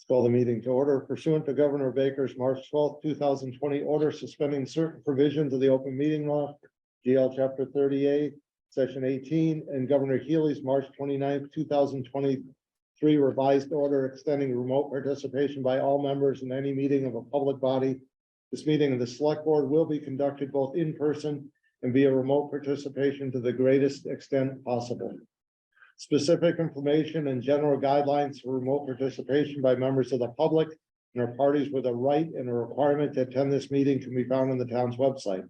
Call the meeting to order pursuant to Governor Baker's March 12th, 2020 order suspending certain provisions of the open meeting law, GL Chapter 38, Section 18, and Governor Healy's March 29th, 2023 revised order extending remote participation by all members in any meeting of a public body. This meeting of the Select Board will be conducted both in person and via remote participation to the greatest extent possible. Specific information and general guidelines for remote participation by members of the public and are parties with a right and a requirement to attend this meeting can be found on the town's website.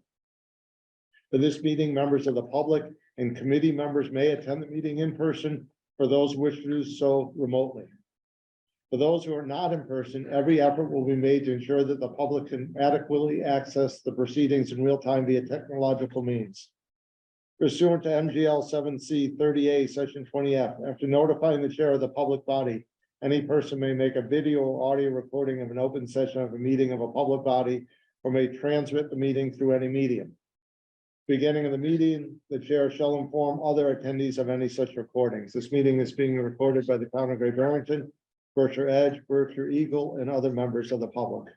For this meeting, members of the public and committee members may attend the meeting in person. For those who wish to do so remotely. For those who are not in person, every effort will be made to ensure that the public can adequately access the proceedings in real time via technological means. Pursuant to MGL 7C 30A Section 20F, after notifying the chair of the public body, any person may make a video or audio recording of an open session of a meeting of a public body or may transmit the meeting through any medium. Beginning of the meeting, the chair shall inform other attendees of any such recordings. This meeting is being recorded by the town of Great Barrington, Berkshire Edge, Berkshire Eagle, and other members of the public.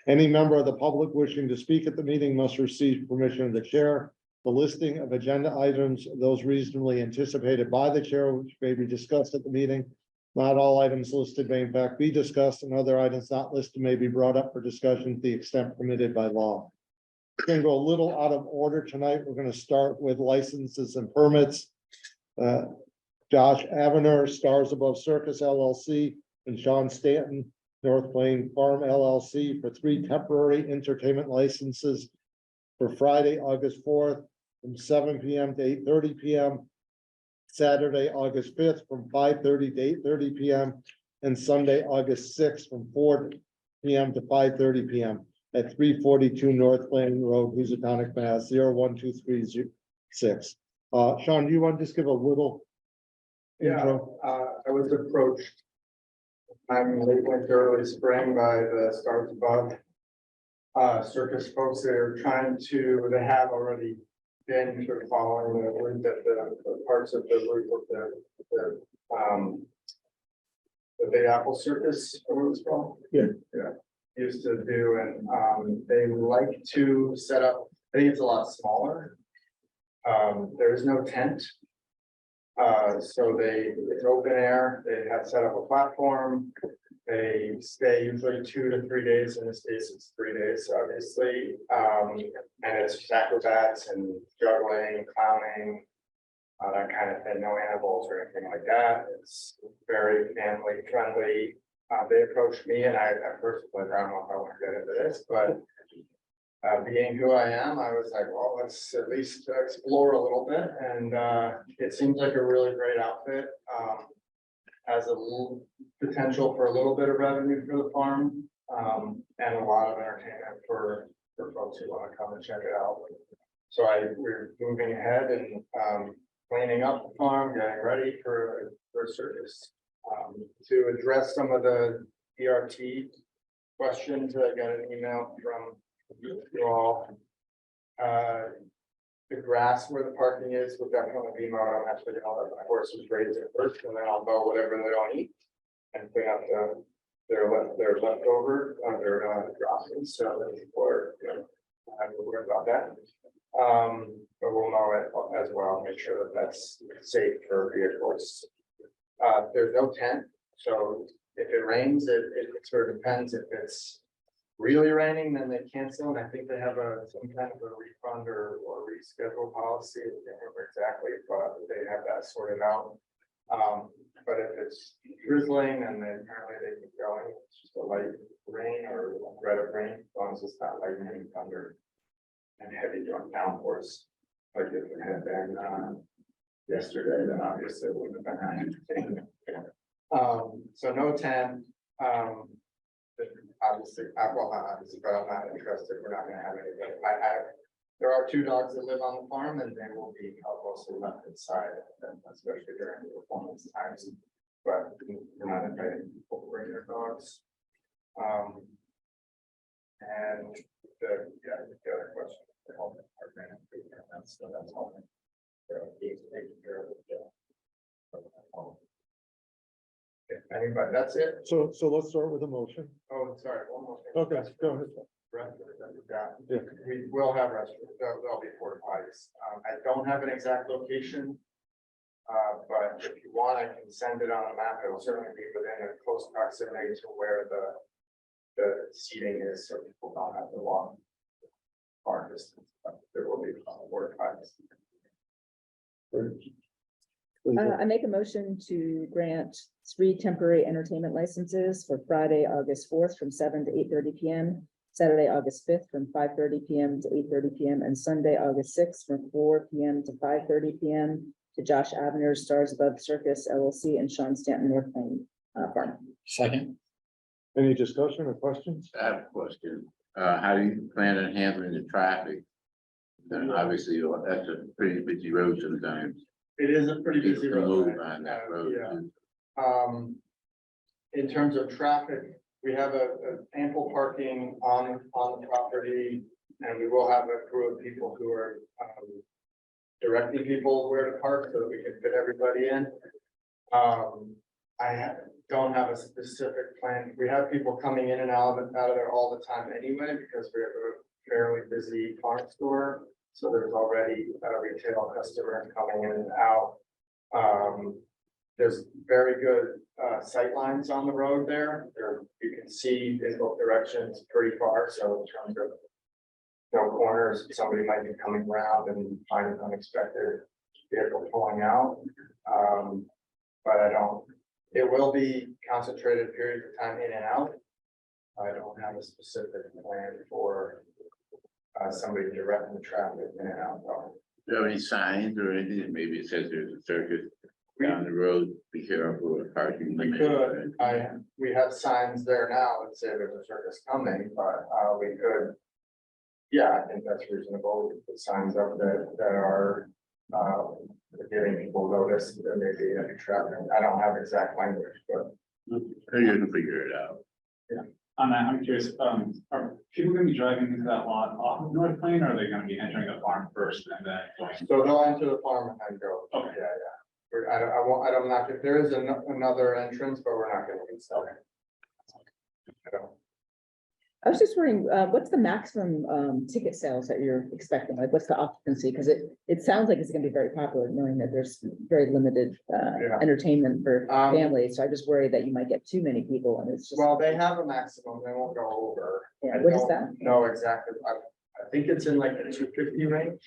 Any member of the public wishing to speak at the meeting must receive permission of the chair. The listing of agenda items, those reasonably anticipated by the chair, which may be discussed at the meeting. Not all items listed may in fact be discussed, and other items not listed may be brought up for discussion to the extent permitted by law. We're going to go a little out of order tonight. We're going to start with licenses and permits. Josh Avener, Stars Above Circus LLC, and Sean Stanton, North Plain Farm LLC for 3 temporary entertainment licenses for Friday, August 4th from 7 p.m. to 8:30 p.m. Saturday, August 5th from 5:30 to 8:30 p.m. and Sunday, August 6th from 4 p.m. to 5:30 p.m. at 342 North Plain Road, Housatonic, Mass. 01236. Sean, do you want to just give a little intro? I was approached. I'm late winter, early spring by the Stars Above circus folks. They're trying to. They have already been sort of following the route that the parts of the route of the Big Apple Circus, what it's called. Yeah. Used to do, and they like to set up. I think it's a lot smaller. There is no tent. So it's open air. They have set up a platform. They stay usually 2 to 3 days. In this case, it's 3 days, obviously. And it's acrobats and juggling, clowning, that kind of thing. No animals or anything like that. It's very family friendly. They approached me, and I at first was like, I don't know if I want to get into this, but being who I am, I was like, well, let's at least explore a little bit. And it seems like a really great outfit. Has a little potential for a little bit of revenue for the farm, and a lot of entertainment for folks who want to come and check it out. So we're moving ahead and cleaning up the farm, getting ready for service. To address some of the ERT questions, I got an email from you all. The grass where the parking is will definitely be mowed. I'm actually gonna let my horses graze it first, and then I'll mow whatever they don't eat and clean up their leftover their droppings. So that people are, I don't worry about that. But we'll mow it as well. Make sure that that's safe for vehicles. There's no tent, so if it rains, it sort of depends. If it's really raining, then they cancel, and I think they have some kind of a refund or reschedule policy. I can't remember exactly, but they have that sorted out. But if it's drizzling, then apparently they keep going. It's just a light rain or threat of rain, as long as it's not lightning, thunder, and heavy downpours. Like if it had been yesterday, then obviously it wouldn't have been anything. So no tent. Obviously, well, not obviously, but I'm not interested. We're not going to have anything. There are 2 dogs that live on the farm, and they will be mostly left inside, especially during the performance times. But we're not inviting people to bring their dogs. And the other question, the health department, that's all. He's taking care of it. Anybody, that's it? So let's start with a motion. Oh, sorry, one more thing. Okay, go ahead. Restrooms that we've got. Yeah. We will have restrooms, there'll be porta potties. I don't have an exact location. But if you want, I can send it on a map. It'll certainly be within a close proximity to where the seating is, so people don't have to walk far distance, but there will be porta potties. I make a motion to grant 3 temporary entertainment licenses for Friday, August 4th from 7 to 8:30 PM. Saturday, August 5th from 5:30 PM to 8:30 PM and Sunday, August 6th from 4 PM to 5:30 PM to Josh Abner, Stars Above Circus LLC and Sean Stanton North Plain Farm. Second. Any discussion or questions? I have a question. How do you plan on handling the traffic? Then obviously, that's a pretty busy road sometimes. It is a pretty busy People road. move on that road. Yeah. too. In terms of traffic, we have a ample parking on the property. And we will have a crew of people who are, directing people where to park so that we can fit everybody in. Don't have a specific plan. We have people coming in and out of there all the time anyway, because we have a fairly busy farm store. So there's already a retail customer coming in and out. There's very good sight lines on the road there. You can see in both directions pretty far, so in terms of no corners, somebody might be coming around and find an unexpected vehicle pulling out. But it will be concentrated periods of time in and out. I don't have a specific plan for somebody directing the traffic in and out. Do you have any signs or anything? Maybe it says there's a circus down the road. Be careful with parking. We limits. could, we have signs there now that say there's a circus coming, but we could. Yeah, I think that's reasonable. We put signs up that are giving people notice that there may be any traffic. I don't have exact language, but You can figure it out. On that, I'm curious, are people gonna be driving into that lot off of North Plain, or are they gonna be entering the farm first and then going? so they'll enter the farm and then go. Okay. Yeah. I'm not, if there is another entrance, but we're not gonna install it. I was just wondering, what's the maximum ticket sales that you're expecting? Like, what's the occupancy? Because it sounds like it's gonna be very popular, knowing that there's very limited Yeah. entertainment for Um, families. So I just worry that you might get too many people and it's just. Well, they have a maximum, they won't go over. Yeah, I what is don't that? know exactly, I think it's in like the 250 range.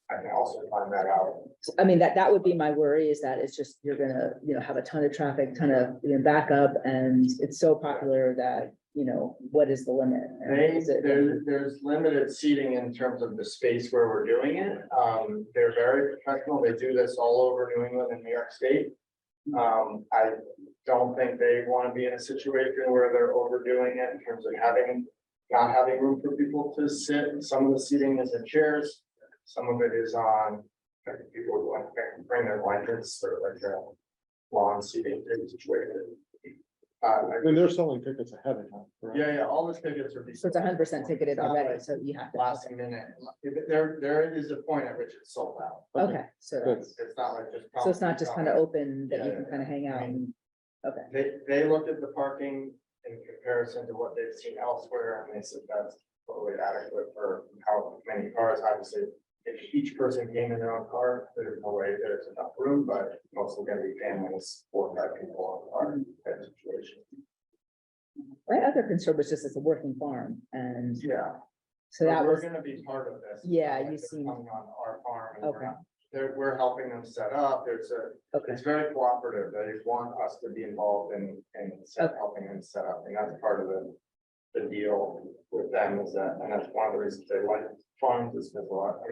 I can also find that out. I mean, that would be my worry, is that it's just, you're gonna, have a ton of traffic, ton of, backup, and it's so popular that, what is the limit? Is it- There's limited seating in terms of the space where we're doing it. They're very professional. They do this all over New England and New York State. I don't think they want to be in a situation where they're overdoing it in terms of not having room for people to sit. Some of the seating is in chairs. Some of it is on, people who want to bring their blankets, sort of like a lawn seating situation. I mean, they're selling tickets ahead of time. correct? Yeah, all the tickets are. So it's 100% ticketed already, so you have to. Last minute, there is a point at which it's sold out. Okay, so, Good. It's not like just. so it's not just kind of open that you Yeah, can kind of hang out and, okay. They looked at the parking in comparison to what they've seen elsewhere, and they said that's totally adequate for how many cars. Obviously, if each person came in their own car, there's no way there's enough room, but mostly gonna be families, 4 or 5 people on a car type situation. My other concern was just it's a working farm, and Yeah, so that we're was, gonna be part of this. Yeah, Like, you they're seem- coming on our farm. And Okay. we're helping them set up. okay, It's very cooperative. They want us to be involved in Okay. helping them set up, and that's part of the deal with them is that, and that's one of the reasons they like farms is because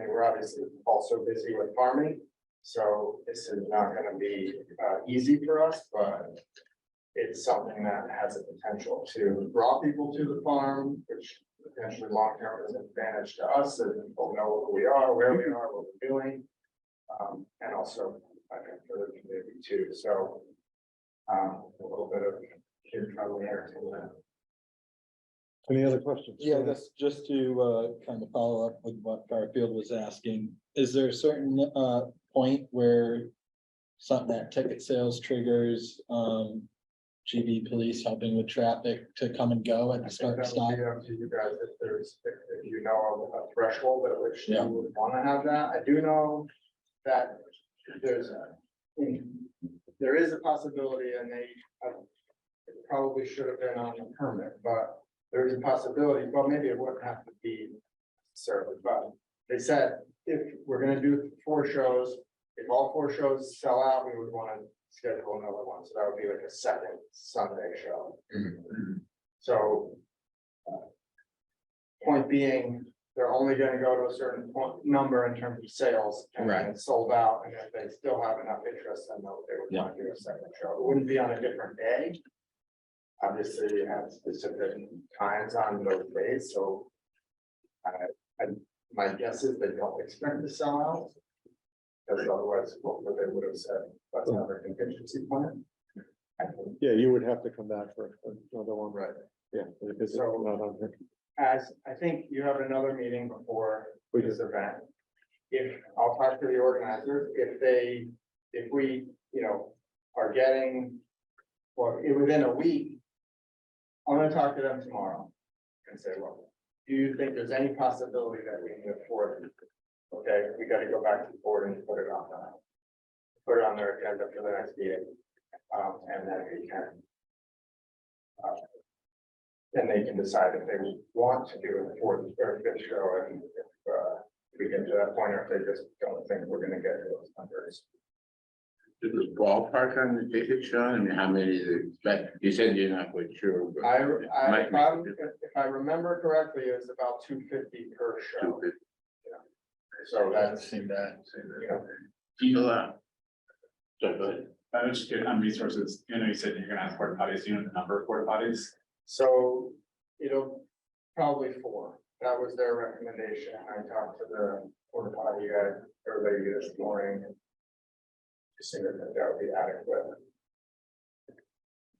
we're obviously also busy with farming. So this is not gonna be easy for us, but it's something that has a potential to draw people to the farm, which potentially long-term is an advantage to us, and people know who we are, where we are, what we're doing. And also, I think for the community too, so. A little bit of kid-friendly entertainment. Any other questions? Yeah, that's just to kind of follow up with what Garfield was asking. Is there a certain point where something that ticket sales triggers, GB police helping with traffic to come and go at I the think start and that stop. would be up to you guys if you know of a threshold at which you Yeah. would wanna have that. I do know that there is a possibility and it probably should have been on the permit, but there is a possibility, well, maybe it wouldn't have to be necessarily, but they said if we're gonna do 4 shows, if all 4 shows sell out, we would wanna schedule another one, so that would be like a second Sunday show. So. Point being, they're only gonna go to a certain number in terms of sales. And then it's sold out, and if they still have enough interest, then they would want to do a second show. It wouldn't be on a different day. Obviously, you have specific times on those days, so. My guess is they don't expect to sell out. Because otherwise, what they would have said, that's another contingency plan. I think. Yeah, you would have to come back for another one. Right. Yeah. Because it's So- not on here. As I think you have another meeting before We this event. If, I'll talk to the organizers, if we, are getting, well, within a week. I'm gonna talk to them tomorrow and say, well, do you think there's any possibility that we can afford? Okay, we gotta go back to the board and put it on their agenda for the next meeting. And then we can. Then they can decide if they want to do a 4th or 5th show, and if we get to that point, or if they just don't think we're gonna get those numbers. Did the ballpark on the ticket, Sean? I mean, how many is it expect? You said you're not quite sure. but it might make a difference. If I remember correctly, it was about $250 per show. 250. So that's, See that. Feel out. So good. I was just get on resources, you said you're gonna have porta potties, you know, the number of porta potties. so it'll probably 4. That was their recommendation. I talked to the porta potty guy or lady this morning. Just think that would be adequate.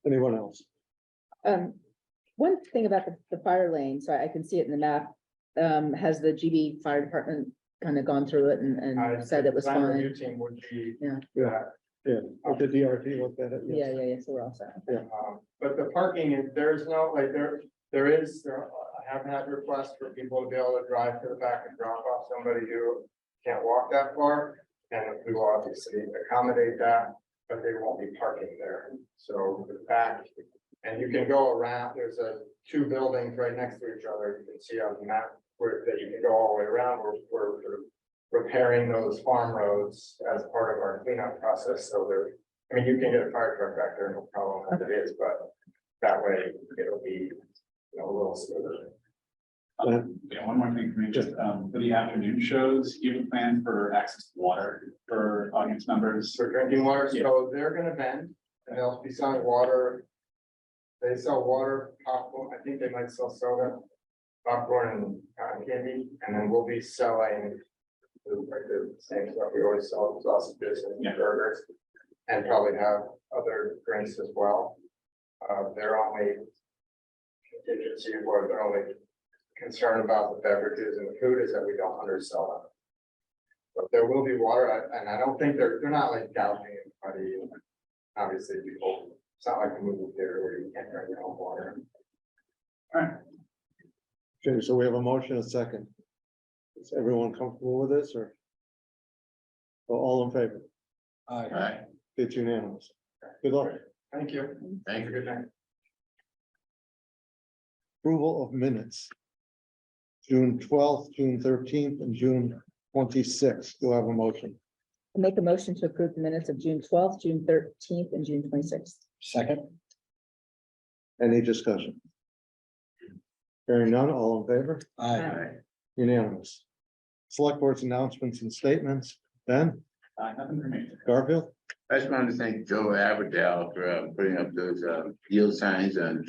Anyone else? One thing about the fire lane, so I can see it in the map, has the GB Fire Department kind of gone through it and said it was Design fine? review team would be. Yeah. Yeah, with the DRT looked at it. Yeah, so we're all set. But the parking is, there's no, like, I have had requests for people to be able to drive to the back and drop off somebody who can't walk that far. And we will obviously accommodate that, but they won't be parking there. So the back, and you can go around, there's 2 buildings right next to each other. You can see on the map where that you can go all the way around. We're sort of repairing those farm roads as part of our cleanup process. So you can get a fire truck back there, no problem as it is, but that way it'll be, a little smoother. Yeah, one more thing for me, just for the afternoon shows, you have a plan for access to water for audience members? For drinking water, so they're gonna vend and they'll be selling water. They sell water, popcorn, I think they might sell soda, popcorn and cotton candy, and then we'll be selling. The same stuff we always sell, sausages and burgers, and probably have other drinks as well. Their only contingency, or their only concern about the beverages and the food is that we don't undersell them. But there will be water, and I don't think they're not like gouging anybody. Obviously, people, it's not like a movie theater where you can't drink your own water. Okay, so we have a motion, a second. Is everyone comfortable with this, or? Well, all in favor? Aye. All right, It's unanimous. Good luck. Thank you. thank you. Good night. Approval of minutes. June 12th, June 13th, and June 26th. Do I have a motion? I make a motion to approve the minutes of June 12th, June 13th, and June 26th. Second. Any discussion? Hearing none, all in favor? Aye. All right. Unanimous. Select board's announcements and statements. Ben, Nothing for me. Garfield, I just wanted to thank Joe Aberdell for putting up those yield signs on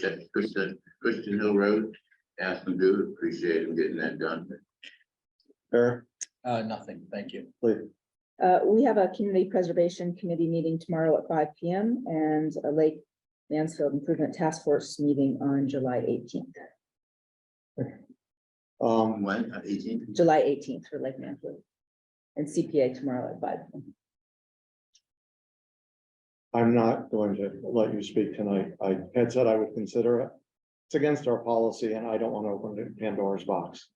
Christian Hill Road. Asked him to do it, appreciate him getting that done. Eric, Nothing, thank you. please. We have a community preservation committee meeting tomorrow at 5 p.m. and a Lake Mansfield Improvement Task Force meeting on July 18th. When, 18th? July 18th for Lake Mansfield. And CPA tomorrow at 5 p.m. I'm not going to let you speak tonight. I had said I would consider it. It's against our policy and I don't want to open the Pandora's box.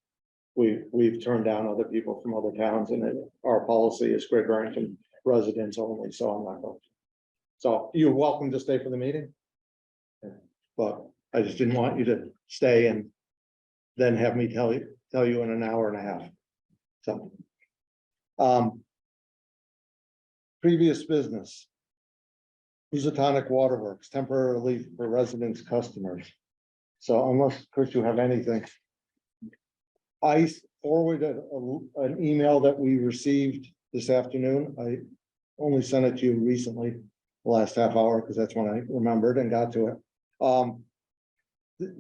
We've turned down other people from other towns and our policy is Great Barrington residents only, so I'm not going. So you're welcome to stay for the meeting. But I just didn't want you to stay and then have me tell you in an hour and a half. So. Previous business. Housatonic Waterworks, temporary relief for residents, customers. So unless, Chris, you have anything. I forwarded an email that we received this afternoon. I only sent it to you recently, the last half hour, because that's when I remembered and got to it.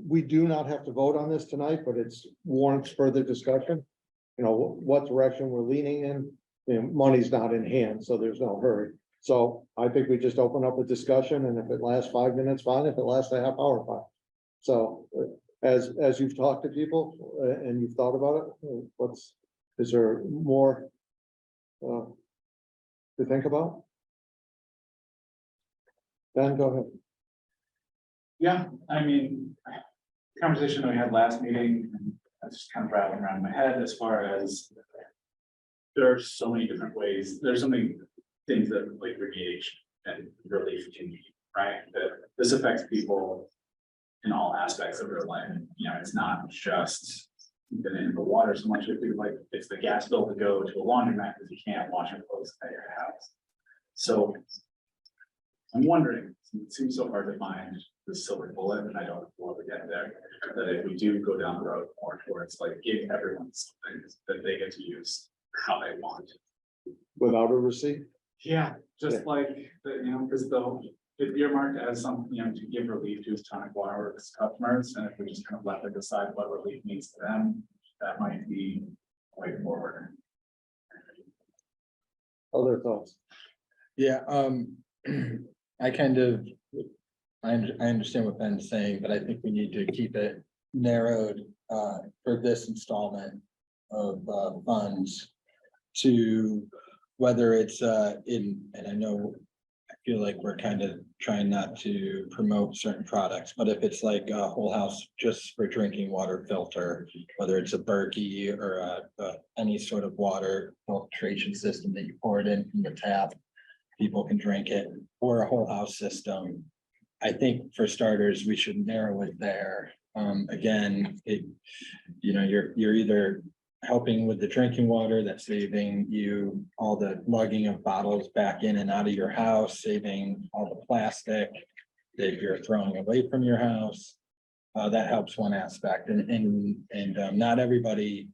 We do not have to vote on this tonight, but it's warrants further discussion. You know, what direction we're leaning in. You know, money's not in hand, so there's no hurry. So I think we just open up a discussion, and if it lasts 5 minutes, fine. If it lasts a half hour, fine. So as you've talked to people and you've thought about it, is there more to think about? Ben, go ahead. Yeah, I mean, conversation that we had last meeting, that's just kind of rattling around in my head as far as there are so many different ways, there's so many things that like remediation and relief can be, right? That this affects people in all aspects of their life. You know, it's not just even in the water so much, it's the gas bill to go to a laundromat because you can't wash your clothes at your house. So I'm wondering, it seems so hard to find the silver bullet, and I don't know if we'll ever get there, that if we do go down the road more towards like giving everyone something that they get to use how they want. Without a receipt? Yeah, just Yeah. like, you know, because if earmarked as some, you know, to give relief to Housatonic Waterworks customers, and if we just kind of let them decide what relief means to them, that might be a way forward. Other thoughts? Yeah, I kind of, I understand what Ben's saying, but I think we need to keep it narrowed for this installment of funds to whether it's and I know, I feel like we're kind of trying not to promote certain products, but if it's like a whole house just for drinking water filter, whether it's a Berkey or any sort of water filtration system that you pour it in from the tap, people can drink it, or a whole house system. I think for starters, we should narrow it there. Again, you know, you're either helping with the drinking water, that's saving you all the lugging of bottles back in and out of your house, saving all the plastic that you're throwing away from your house. That helps one aspect, and not everybody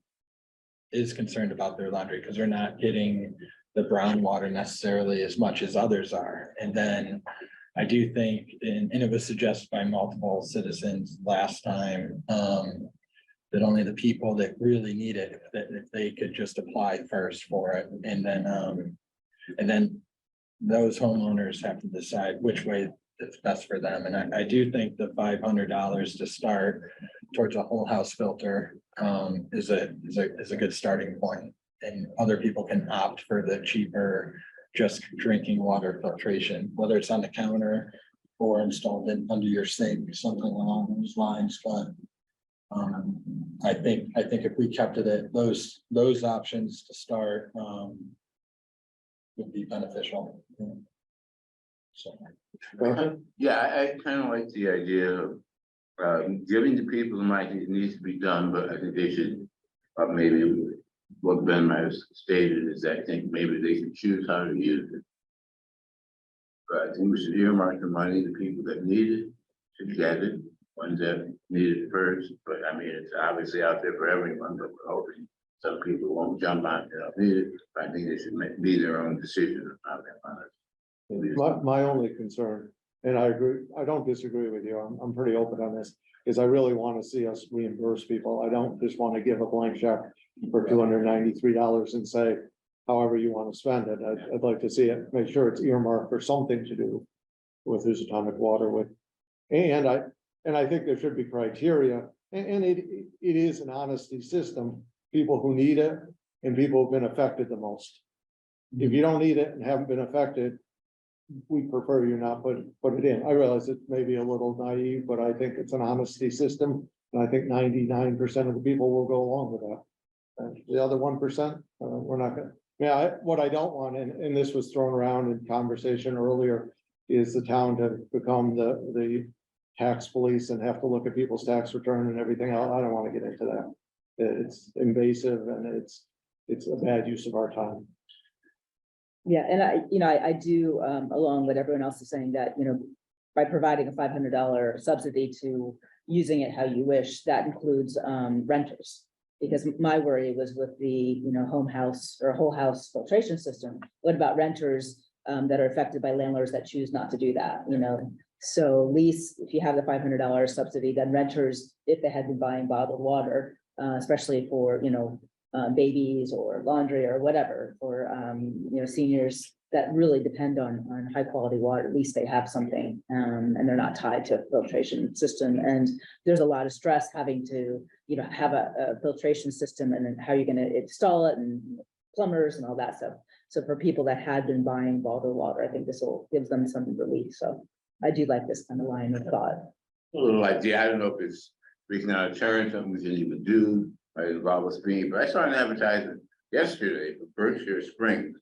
is concerned about their laundry because they're not getting the brown water necessarily as much as others are. And then I do think, and it was suggested by multiple citizens last time, that only the people that really need it, that if they could just apply first for it, and then those homeowners have to decide which way it's best for them. And I do think the $500 to start towards a whole house filter is a good starting point. And other people can opt for the cheaper, just drinking water filtration, whether it's on the counter or installed in under your sink, something along those lines. But I think if we kept it at those options to start would be beneficial. So. Yeah, I kind of like the idea of giving to people who might think it needs to be done, but I think they should maybe what Ben might have stated is that I think maybe they can choose how to use it. But I think we should earmark the money to people that need it to get it, ones that need it first. But I mean, it's obviously out there for everyone, but we're hoping some people won't jump on it, they don't need it. But I think they should be their own decision on how they want it. My only concern, and I agree, I don't disagree with you, I'm pretty open on this, is I really want to see us reimburse people. I don't just want to give a blank check for $293 and say, however you want to spend it. I'd like to see it, make sure it's earmarked for something to do with Housatonic Water with. And I think there should be criteria, and it is an honesty system, people who need it and people who've been affected the most. If you don't need it and haven't been affected, we prefer you not put it in. I realize it may be a little naive, but I think it's an honesty system. And I think 99% of the people will go along with that. And the other 1%, we're not gonna, what I don't want, and this was thrown around in conversation earlier, is the town to become the tax police and have to look at people's tax return and everything else. I don't want to get into that. It's invasive and it's a bad use of our time. Yeah, and I do, along with everyone else is saying that, by providing a $500 subsidy to using it how you wish, that includes renters. Because my worry was with the, home house or whole house filtration system. What about renters that are affected by landlords that choose not to do that, So at least if you have the $500 subsidy, then renters, if they had been buying bottled water, especially for, babies or laundry or whatever, or, seniors that really depend on high quality water, at least they have something, and they're not tied to a filtration system. And there's a lot of stress having to, have a filtration system, and then how you're gonna install it, and plumbers and all that stuff. So for people that had been buying bottled water, I think this will give them some relief. So I do like this kind of line of thought. A little idea, I don't know if we can turn something we can even do, right, involve with me, but I saw an advertisement yesterday for Berkshire Springs.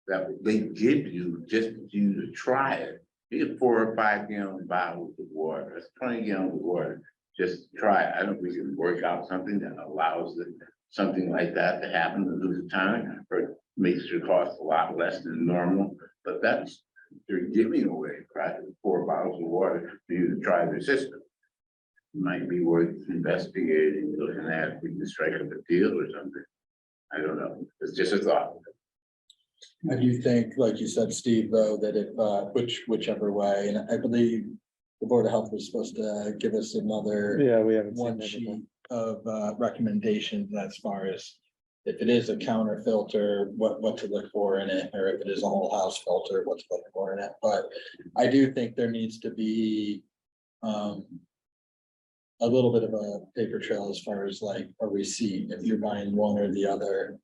That they give you just for you to try it. You get 4 or 5 gallon bottles of water, that's 20 gallons of water, just try it. I don't know if we can work out something that allows something like that to happen in Lusitania, or makes it cost a lot less than normal, but they're giving away practically 4 bottles of water for you to try their system. Might be worth investigating, looking at if we can strike up a deal or something. I don't know, it's just a thought. I do think, like you said, Steve, though, that if, whichever way, and I believe the Board of Health was supposed to give us another Yeah, we haven't seen one sheet anything. of recommendations as far as if it is a counter filter, what to look for in it, or if it is a whole house filter, what to look for in it. But I do think there needs to be a little bit of a paper trail as far as like a receipt, if you're buying one or the other.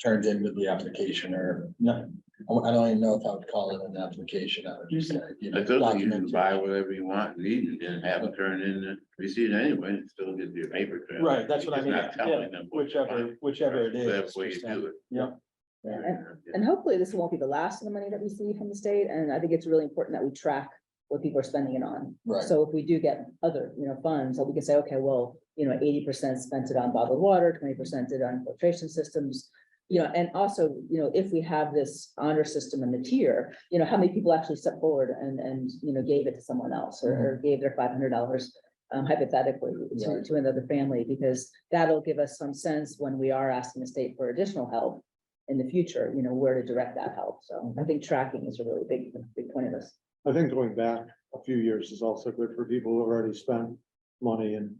Turned in with the application, or no, I don't even know if I would call it an application. I would just say, I thought you can buy whatever you want, need, and have them turn in the receipt anyway, and still get your paper trail. Right, that's what I Just mean, not telling yeah, them what to buy. whichever it That's is. the way you do it. Yeah. And hopefully this won't be the last of the money that we see from the state. And I think it's really important that we track what people are spending it on. Right. So if we do get other, funds, so we can say, okay, well, 80% spent it on bottled water, 20% did on filtration systems. And also, if we have this honor system and the tier, how many people actually stepped forward and gave it to someone else, or gave their $500 hypothetically to another family, because that'll give us some sense when we are asking the state for additional help in the future, where to direct that help. So I think tracking is a really big point of this. I think going back a few years is also good for people who have already spent money, and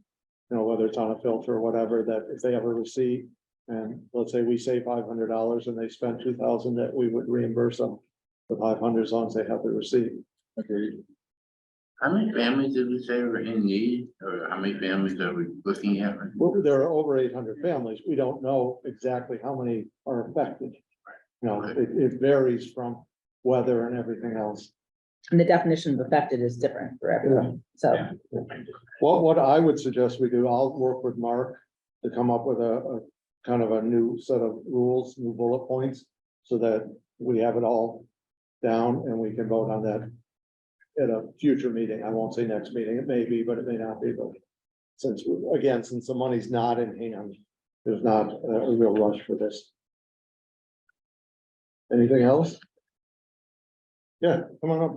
whether it's on a filter or whatever, that if they have a receipt, and let's say we say $500 and they spent 2,000, that we would reimburse them the 500 as long as they have the receipt. Agreed. How many families did we say were in need, or how many families are we looking at? Well, there are over 800 families. We don't know exactly how many are affected. It varies from weather and everything else. And the definition of affected is different for everyone. So, What I would suggest we do, I'll work with Mark to come up with a kind of a new set of rules, new bullet points, so that we have it all down and we can vote on that at a future meeting. I won't say next meeting, it may be, but it may not be, but since the money's not in hand, there's not a real rush for this. Anything else? Yeah, come on up.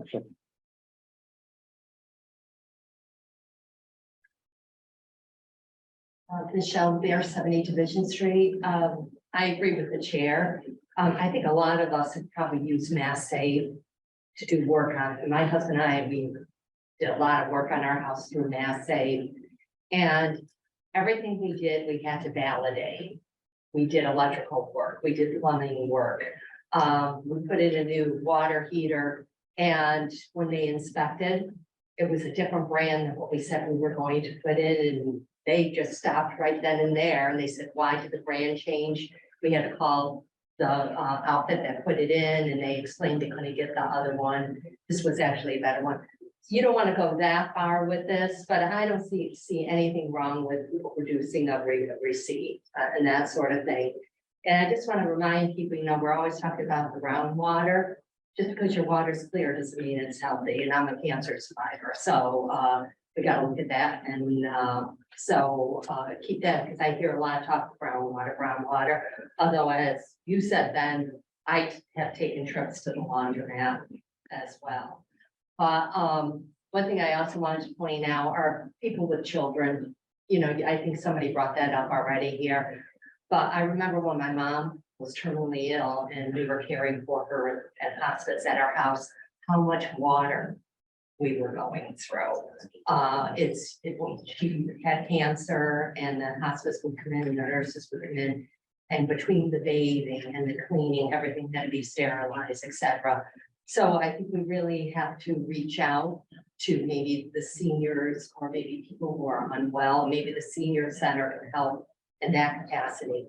Michelle Bear, 70 Division Street. I agree with the chair. I think a lot of us have probably used Mass Save to do work on it. My husband and I, we did a lot of work on our house through Mass Save. And everything we did, we had to validate. We did electrical work, we did plumbing work. We put in a new water heater, and when they inspected, it was a different brand than what we said we were going to put in, and they just stopped right then and there, and they said, why did the brand change? We had to call the outfit that put it in, and they explained they couldn't get the other one. This was actually a better one. You don't want to go that far with this, but I don't see anything wrong with reducing a receipt and that sort of thing. And I just want to remind people, we're always talking about the groundwater. Just because your water's clear doesn't mean it's healthy, and I'm a cancer survivor, so we gotta look at that, and keep that, because I hear a lot of talk groundwater. Although, as you said, Ben, I have taken trips to the laundromat as well. One thing I also wanted to point out are people with children. I think somebody brought that up already here. But I remember when my mom was terminally ill and we were caring for her at hospice at our house, how much water we were going through. She had cancer, and the hospice would come in and the nurses would come in. And between the bathing and the cleaning, everything had to be sterilized, etc. So I think we really have to reach out to maybe the seniors, or maybe people who are unwell. Maybe the senior center can help in that capacity.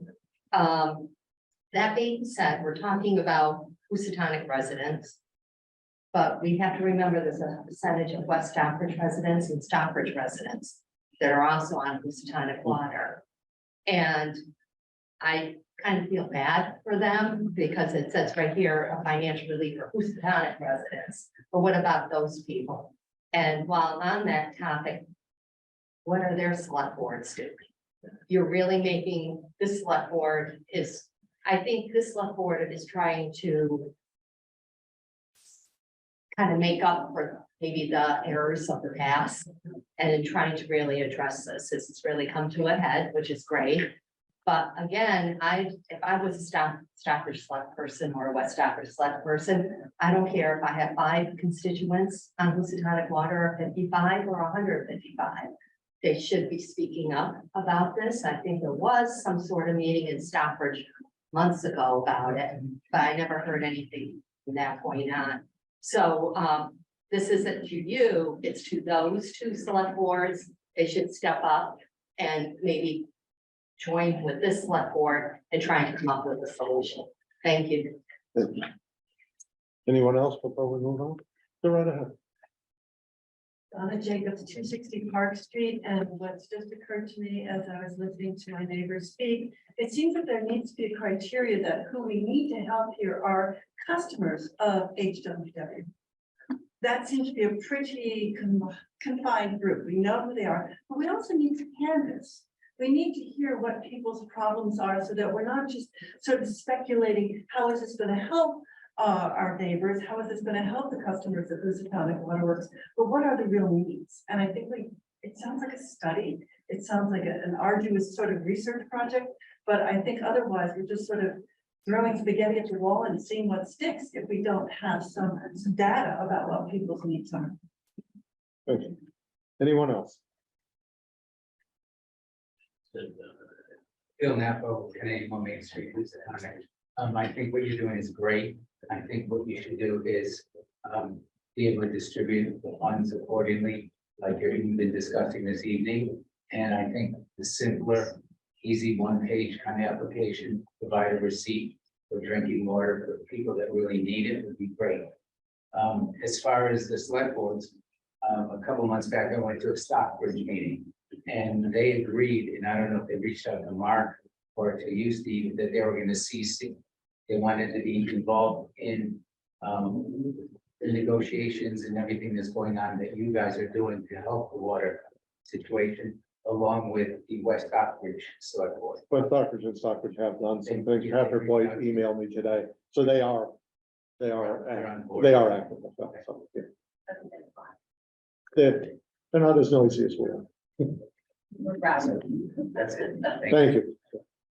That being said, we're talking about Housatonic residents, but we have to remember there's a percentage of West Stockbridge residents and Stockbridge residents that are also on Housatonic water. And I kind of feel bad for them, because it says right here, a financial relief for Housatonic residents. But what about those people? And while on that topic, what are their select boards doing? You're really making this select board I think this select board is trying to kind of make up for maybe the errors of the past, and in trying to really address this. This has really come to a head, which is great. But again, if I was a Stockbridge select person or a West Stockbridge select person, I don't care if I have 5 constituents on Housatonic water, or 55 or 155. They should be speaking up about this. I think there was some sort of meeting in Stockbridge months ago about it, but I never heard anything from that point on. So this isn't to you, it's to those 2 select boards. They should step up and maybe join with this select board and trying to come up with a solution. Thank you. Anyone else before we move on? Go right ahead. Donna Jacobs, 260 Park Street, and what's just occurred to me as I was listening to my neighbors speak, it seems that there needs to be a criteria that who we need to help here are customers of HWW. That seems to be a pretty confined group. We know who they are, but we also need to canvas. We need to hear what people's problems are, so that we're not just sort of speculating, how is this going to help our neighbors? How is this going to help the customers of Housatonic Waterworks? But what are the real needs? And I think it sounds like a study. It sounds like an arduous sort of research project, but I think otherwise we're just sort of throwing spaghetti at the wall and seeing what sticks if we don't have some data about what people's needs are. Okay. Anyone else? Bill Napo, Canadian on Main Street. I think what you're doing is great. I think what you should do is be able to distribute the funds accordingly, like you've been discussing this evening. And I think the simpler, easy one-page kind of application, provide a receipt for drinking water for people that really need it would be great. As far as the select boards, a couple months back, I went to a Stockbridge meeting, and they agreed, and I don't know if they reached out to Mark or to you, Steve, that they were going to cease. They wanted to be involved in the negotiations and everything that's going on that you guys are doing to help the water situation, along with the West Stockbridge Select Board. But Stockbridge and Stockbridge have done some things. Patrick White emailed me today, so they are active. So, yeah. They're not as noisy as we are. That's good. Thank you.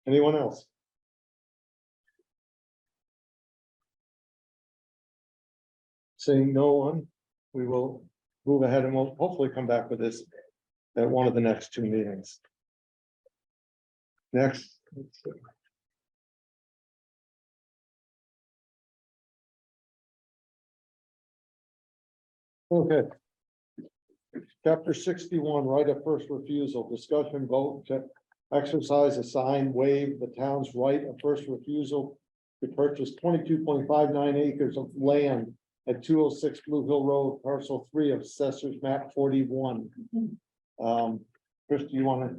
Anyone else? Seeing no one, we will move ahead and we'll hopefully come back with this at one of the next 2 meetings. Next. Let's see. Okay. Chapter 61, right of first refusal, discussion vote to exercise, assign, waive the town's right of first refusal to purchase 22.59 acres of land at 206 Blue Hill Road, parcel 3 of Assessor's Map 41. Chris, do you want to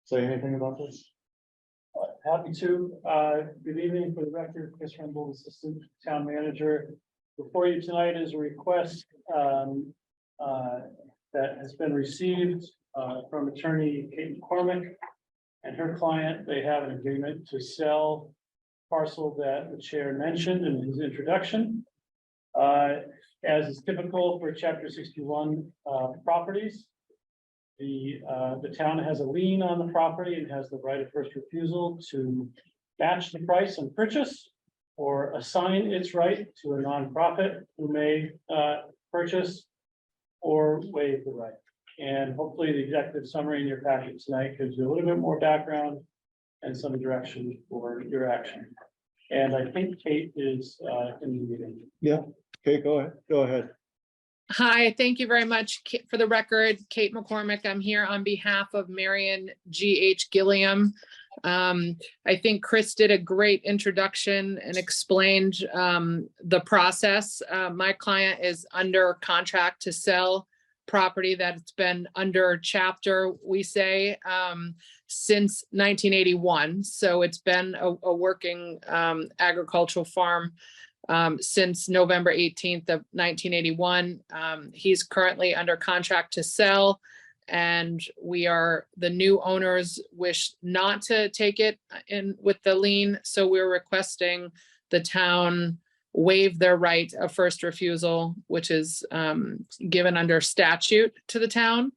say anything about this? Happy to. Good evening. For the record, Chris Rumble, Assistant Town Manager. Before you tonight is a request that has been received from attorney Kate McCormick and her client. They have an agreement to sell parcel that the chair mentioned in his introduction. As is typical for Chapter 61 properties, the town has a lien on the property and has the right of first refusal to match the price and purchase or assign its right to a nonprofit who may purchase or waive the right. And hopefully the executive summary in your packet tonight gives you a little bit more background and some direction for your action. And I think Kate is in the meeting. Yeah, okay, go ahead. Hi, thank you very much. For the record, Kate McCormick, I'm here on behalf of Marion G.H. Gilliam. I think Chris did a great introduction and explained the process. My client is under contract to sell property that's been under chapter, we say, since 1981. So it's been a working agricultural farm since November 18th of 1981. He's currently under contract to sell, and the new owners wish not to take it in with the lien. So we're requesting the town waive their right of first refusal, which is given under statute to the town.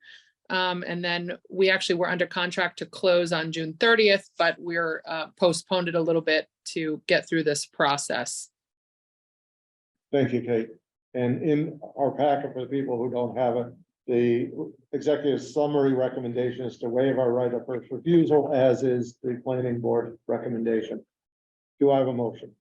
And then we actually were under contract to close on June 30th, but we're postponed it a little bit to get through this process. Thank you, Kate. And in our packet for the people who don't have it, the executive summary recommendation is to waive our right of first refusal, as is the planning board recommendation. Do I have a motion?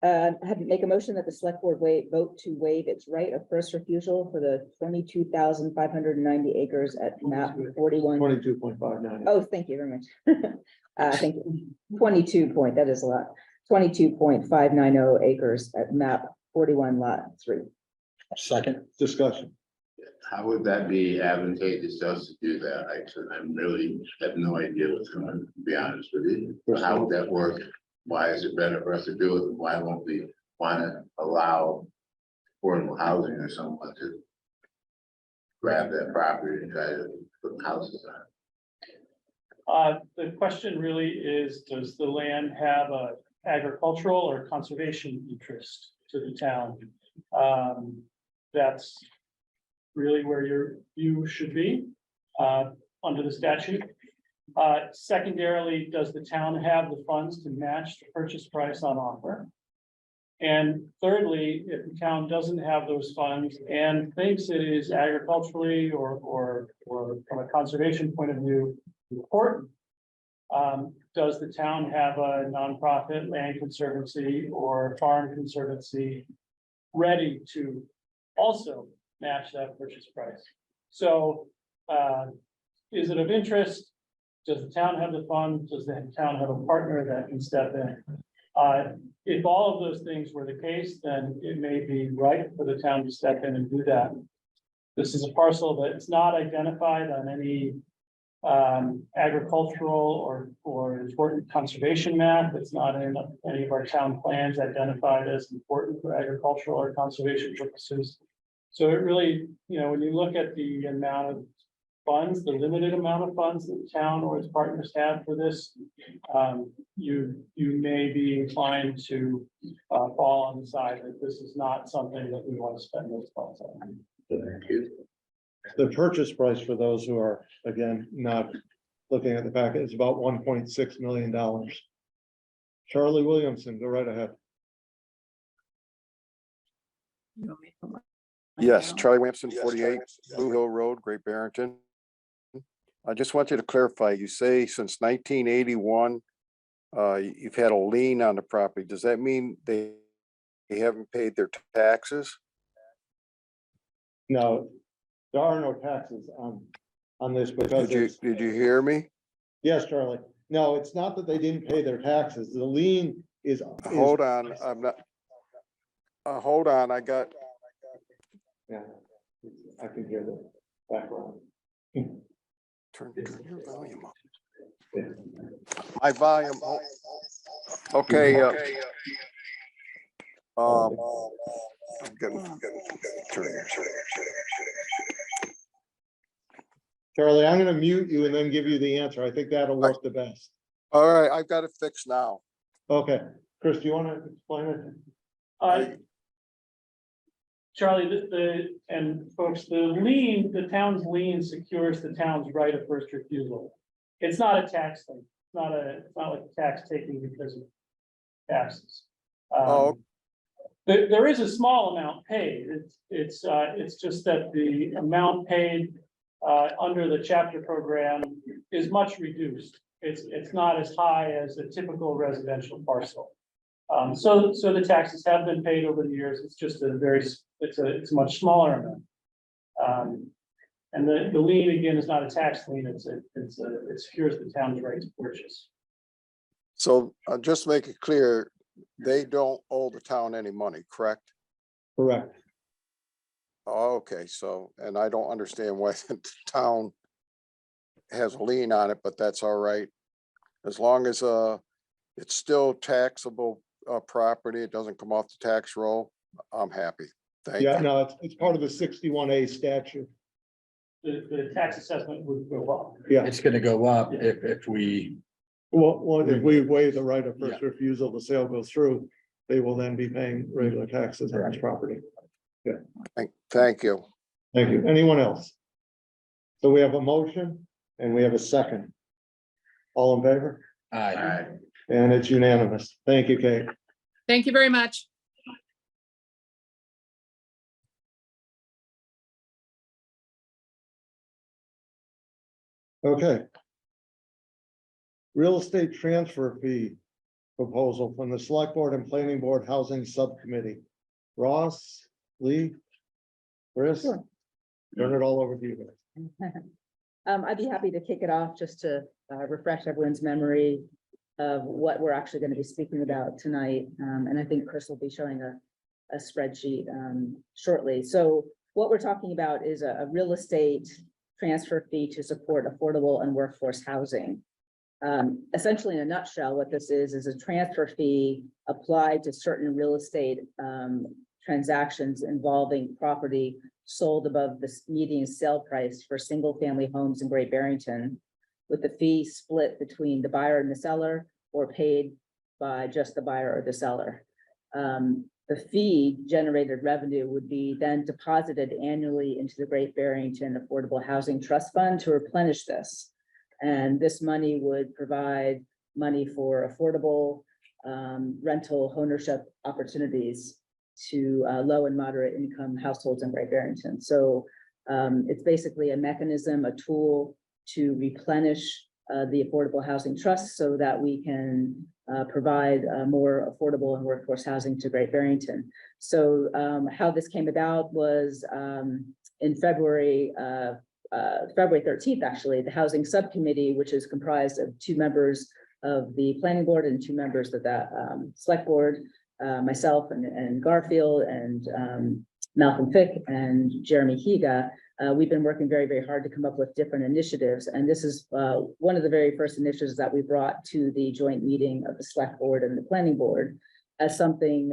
Make a motion that the select board vote to waive its right of first refusal for the 22,590 acres at map 41. 22.59. Oh, thank you very much. Thank you. 22 point, that is a lot. 22.590 acres at map 41 lot 3. Second. Discussion. How would that be advantageous to us to do that? I really have no idea what's going on, to be honest with you. How would that work? Why is it better for us to do it? Why won't we want to allow affordable housing or someone to grab that property and try to put houses on? The question really is, does the land have a agricultural or conservation interest to the town? That's really where you should be under the statute. Secondarily, does the town have the funds to match the purchase price on offer? And thirdly, if the town doesn't have those funds and thinks it is agriculturally or from a conservation point of view important, does the town have a nonprofit land conservancy or farm conservancy ready to also match that purchase price? So is it of interest? Does the town have the funds? Does the town have a partner that can step in? If all of those things were the case, then it may be right for the town to step in and do that. This is a parcel that's not identified on any agricultural or important conservation map. It's not in any of our town plans identified as important for agricultural or conservation purposes. So it really, when you look at the amount of funds, the limited amount of funds that the town or its partners have for this, you may be inclined to fall on the side that this is not something that we want to spend those funds on. Thank you. The purchase price for those who are, again, not looking at the packet is about $1.6 million. Charlie Williamson, go right ahead. Yes, Charlie Williamson, 48 Blue Hill Road, Great Barrington. I just want you to clarify, you say since 1981, you've had a lien on the property. Does that mean they haven't paid their taxes? No, there are no taxes on this because Did you hear me? yes, Charlie. No, it's not that they didn't pay their taxes. The lien is. Hold on, I'm not. Hold on, I got, Yeah, I can hear the background. turn your volume up. Yeah. My volume, okay, I'm getting, turn. Charlie, I'm gonna mute you and then give you the answer. I think that'll work the best. All right, I've got it fixed now. Okay, Chris, do you want to explain it? Charlie, and folks, the town's lien secures the town's right of first refusal. It's not a tax thing. It's not like tax taking because of taxes. Oh. There is a small amount paid. It's just that the amount paid under the chapter program is much reduced. It's not as high as a typical residential parcel. So the taxes have been paid over the years. It's just it's a much smaller amount. And the lien again is not a tax lien. It secures the town's right to purchase. So just to make it clear, they don't owe the town any money, correct? Correct. Oh, okay, so, and I don't understand why the town has a lien on it, but that's all right. As long as it's still taxable property, it doesn't come off the tax roll, I'm happy. Thank Yeah, you. no, it's part of the 61A statute. The tax assessment would go up. Yeah, It's gonna go up if we, well, if we waive the right of first refusal, the sale goes through, they will then be paying regular taxes on this property. Thank you. Thank you. Anyone else? So we have a motion and we have a second. All in favor? aye. And it's unanimous. Thank you, Kate. Thank you very much. Okay. Real estate transfer fee proposal from the Select Board and Planning Board Housing Subcommittee. Ross, Lee, Chris, Sure. turn it all over to you guys. I'd be happy to kick it off just to refresh everyone's memory of what we're actually going to be speaking about tonight. And I think Chris will be showing a spreadsheet shortly. So what we're talking about is a real estate transfer fee to support affordable and workforce housing. Essentially, in a nutshell, what this is a transfer fee applied to certain real estate transactions involving property sold above the median sale price for single-family homes in Great Barrington, with the fee split between the buyer and the seller or paid by just the buyer or the seller. The fee generated revenue would be then deposited annually into the Great Barrington Affordable Housing Trust Fund to replenish this. And this money would provide money for affordable rental ownership opportunities to low and moderate income households in Great Barrington. So it's basically a mechanism, a tool to replenish the affordable housing trust so that we can provide more affordable and workforce housing to Great Barrington. So how this came about was in February 13th, actually, the Housing Subcommittee, which is comprised of 2 members of the Planning Board and 2 members of that Select Board, myself and Garfield and Malcolm Fick and Jeremy Higa. We've been working very, very hard to come up with different initiatives. And this is one of the very first initiatives that we brought to the joint meeting of the Select Board and the Planning Board as something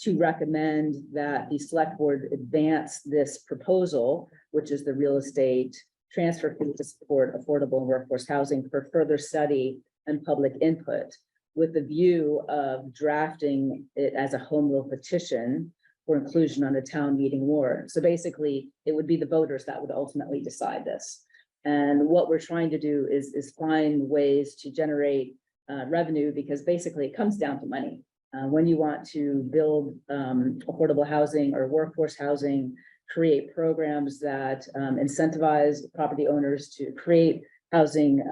to recommend that the Select Board advance this proposal, which is the real estate transfer fee to support affordable and workforce housing, for further study and public input, with the view of drafting it as a home rule petition for inclusion on a town meeting warrant. So basically, it would be the voters that would ultimately decide this. And what we're trying to do is find ways to generate revenue, because basically it comes down to money. When you want to build affordable housing or workforce housing, create programs that incentivize property owners to create housing,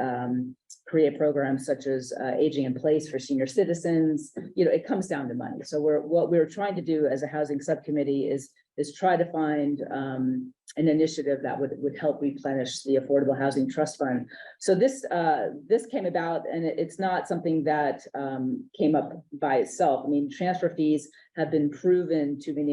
create programs such as aging in place for senior citizens, it comes down to money. So what we're trying to do as a housing subcommittee is try to find an initiative that would help replenish the Affordable Housing Trust Fund. So this came about, and it's not something that came up by itself. I mean, transfer fees have been proven to be an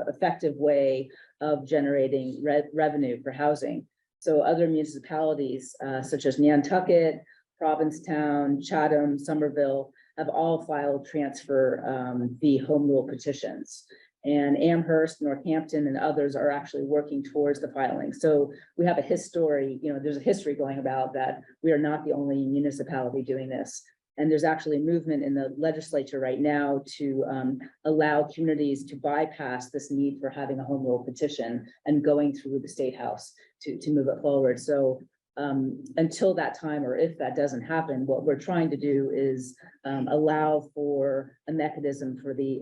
effective way of generating revenue for housing. So other municipalities, such as Nantucket, Provincetown, Chatham, Somerville, have all filed transfer fee home rule petitions. And Amherst, Northampton, and others are actually working towards the filing. So we have a history, there's a history going about that we are not the only municipality doing this. And there's actually a movement in the legislature right now to allow communities to bypass this need for having a home rule petition and going through the state house to move it forward. So until that time, or if that doesn't happen, what we're trying to do is allow for a mechanism for the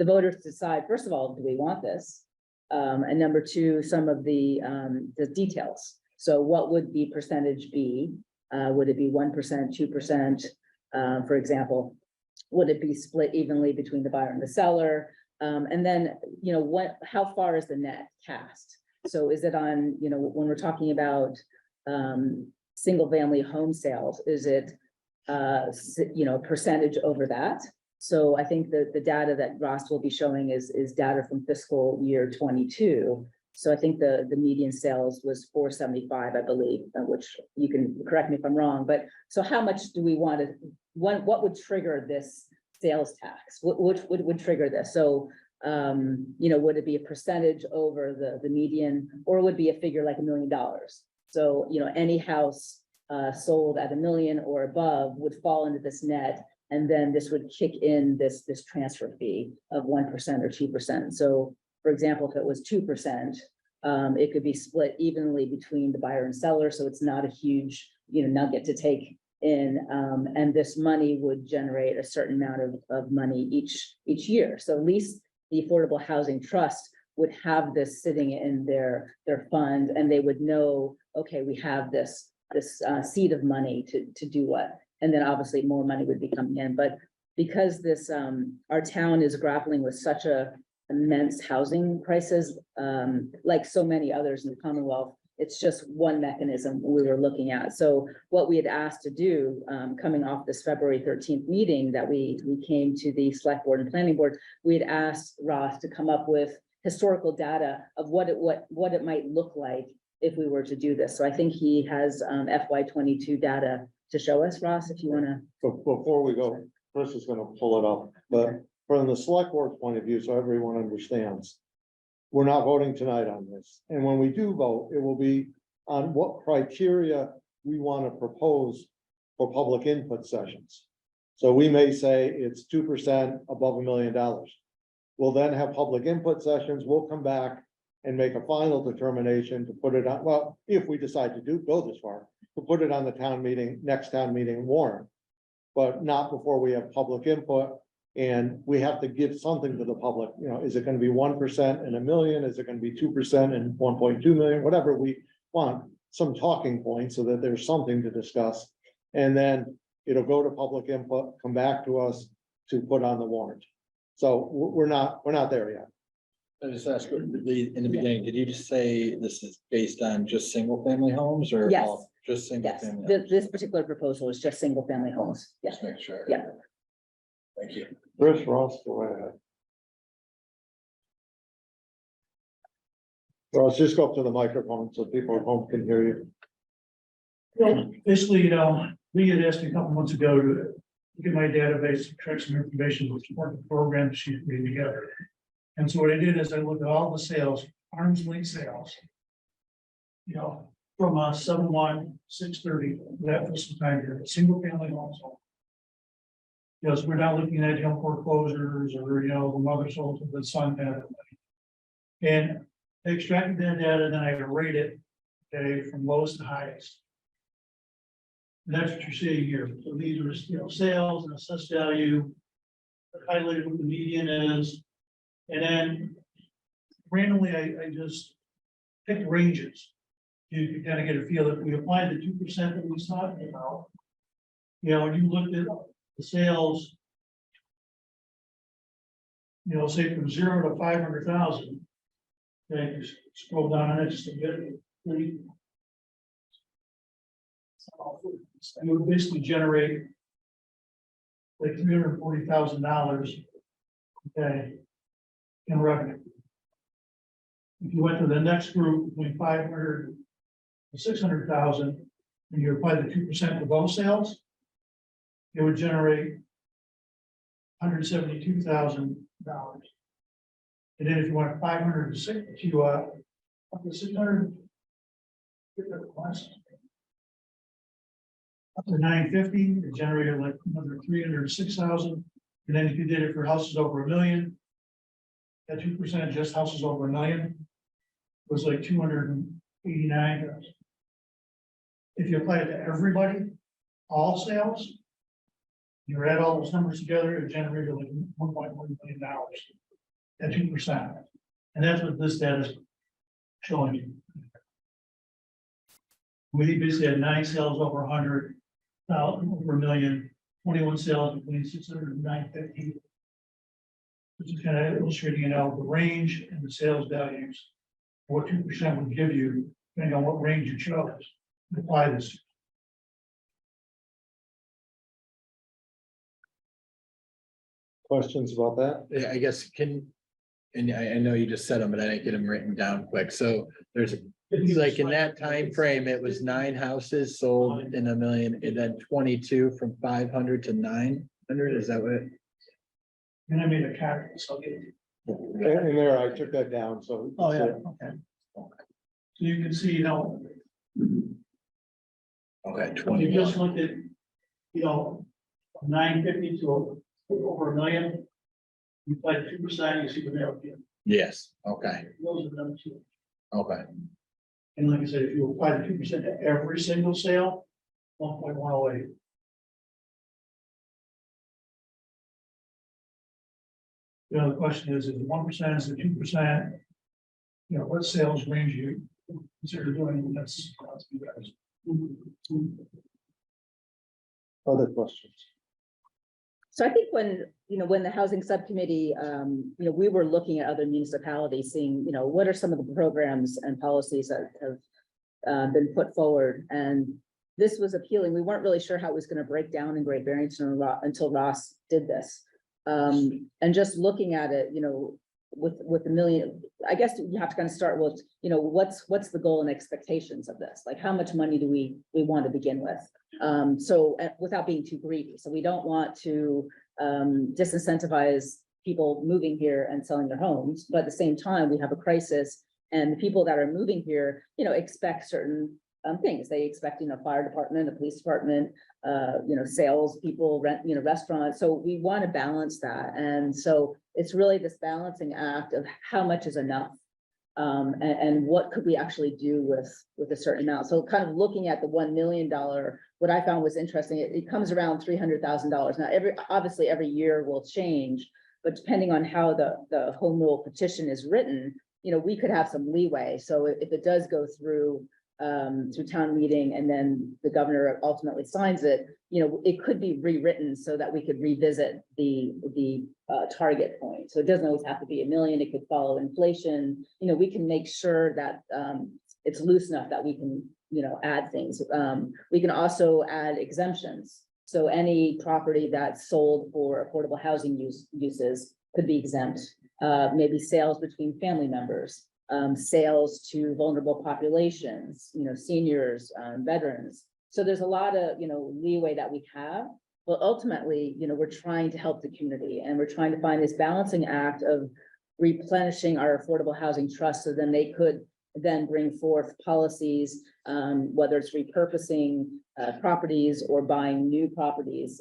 voters to decide, first of all, do we want this? And number two, some of the details. So what would the percentage be? Would it be 1%, 2%? For example, would it be split evenly between the buyer and the seller? And then, how far is the net cast? So is it on, when we're talking about single family home sales, is it, percentage over that? So I think that the data that Ross will be showing is data from fiscal year 22. So I think the median sales was 475, I believe, which you can correct me if I'm wrong, but so how much do we want to, what would trigger this sales tax? What would trigger this? So, would it be a percentage over the median, or would it be a figure like $1 million? So, any house sold at $1 million or above would fall into this net, and then this would kick in this transfer fee of 1% or 2%. So, for example, if it was 2%, it could be split evenly between the buyer and seller. So it's not a huge, nugget to take in, and this money would generate a certain amount of money each year. So at least the Affordable Housing Trust would have this sitting in their fund, and they would know, okay, we have this seed of money to do what, and then obviously more money would be coming in. But because this our town is grappling with such a immense housing crisis, like so many others in the Commonwealth, it's just one mechanism we were looking at. So what we had asked to do, coming off this February 13th meeting that we came to the Select Board and Planning Board, we had asked Ross to come up with historical data of what it might look like if we were to do this. So I think he has FY22 data to show us, Ross, if you want to. Before we go, Chris is going to pull it up, but from the select board's point of view, so everyone understands, we're not voting tonight on this. And when we do vote, it will be on what criteria we want to propose for public input sessions. So we may say it's 2% above $1 million. We'll then have public input sessions. We'll come back and make a final determination to put it on, well, if we decide to go this far, to put it on the next town meeting warrant, but not before we have public input. And we have to give something to the public, is it going to be 1% and $1 million? Is it going to be 2% and 1.2 million? Whatever we want, some talking points so that there's something to discuss. And then it'll go to public input, come back to us to put on the warrant. So we're not there yet. I just asked in the beginning, did you just say this is based on just single family homes or? Yes. all- Just single Yes, family? this particular proposal is just single family homes. Yes. Just make sure. Yeah. Thank you. Chris, Ross, go right ahead. Ross, just go up to the microphone so people at home can hear you. Well, basically, Lee had asked me a couple months ago to look at my database, track some information, which work the program she put together. And so what I did is I looked at all the sales, arm's length sales. From 7/1/6/30, that was some time here, single family homes. Because we're not looking at foreclosures or the mother sold to the son had. And I extracted that data, then I rate it, okay, from lowest to highest. And that's what you're seeing here. So these are, sales and assessed value. Highlighted what the median is. And then randomly, I just picked ranges. You can kind of get a feel that we applied the 2% that we was talking about. When you looked at the sales, say from 0 to 500,000, Okay, just scroll down on it just a bit. It would basically generate like $340,000. Okay. In revenue. If you went to the next group between 500 to 600,000, and you apply the 2% for those sales, it would generate $172,000. And then if you want 500 to 6 to up to 600. Up to 950, it generated like another 306,000. And then if you did it for houses over $1 million, that 2% just houses over $1 million was like 289,000. If you apply it to everybody, all sales, you add all those numbers together, it generated like $1.1 million at 2%. And that's what this data is showing you. We basically had 9 sales over 100,000, over $1 million, 21 sales between 600 and 950. Which is kind of illustrating, you know, the range and the sales values. What 2% would give you, depending on what range you chose to apply this. Questions about that? Yeah, I guess and I know you just said them, but I didn't get them written down quick. So there's, like in that time frame, it was 9 houses sold in $1 million and then 22 from 500 to 900. Is that what? And I made a calculation, so I'll get it. And there, I took that down, so. Oh, yeah, okay. So you can see, you know, Okay, when you 21. just looked at, you know, 950 to over $1 million. You apply 2%, you see what they're getting. Yes, okay, Those are the numbers. okay. And like I said, if you apply the 2% to every single sale, 1.108. The other question is 1%, is it 2%? You know, what sales range you consider doing, that's you guys. Other questions? So I think when the housing subcommittee, we were looking at other municipalities, seeing, what are some of the programs and policies that have been put forward. And this was appealing. We weren't really sure how it was going to break down in Great Barrington until Ross did this. And just looking at it, with the million, I guess you have to kind of start with, what's the goal and expectations of this? Like, how much money do we want to begin with? So without being too greedy. So we don't want to disincentivize people moving here and selling their homes, but at the same time, we have a crisis, and the people that are moving here, expect certain things. They expect, fire department, a police department, sales people, restaurants. So we want to balance that. And so it's really this balancing act of how much is enough. And what could we actually do with a certain amount? So kind of looking at the $1 million, what I found was interesting, it comes around $300,000. Now, obviously every year will change, but depending on how the home rule petition is written, we could have some leeway. So if it does go through town meeting and then the governor ultimately signs it, it could be rewritten so that we could revisit the target point. So it doesn't always have to be $1 million. It could follow inflation. We can make sure that it's loose enough that we can, add things. We can also add exemptions. So any property that's sold for affordable housing uses could be exempt. Maybe sales between family members. Sales to vulnerable populations, seniors, veterans. So there's a lot of, leeway that we have, but ultimately, we're trying to help the community, and we're trying to find this balancing act of replenishing our affordable housing trust, so then they could then bring forth policies, whether it's repurposing properties or buying new properties.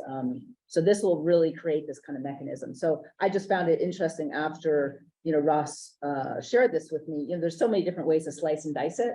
So this will really create this kind of mechanism. So I just found it interesting after Ross shared this with me. There's so many different ways to slice and dice it,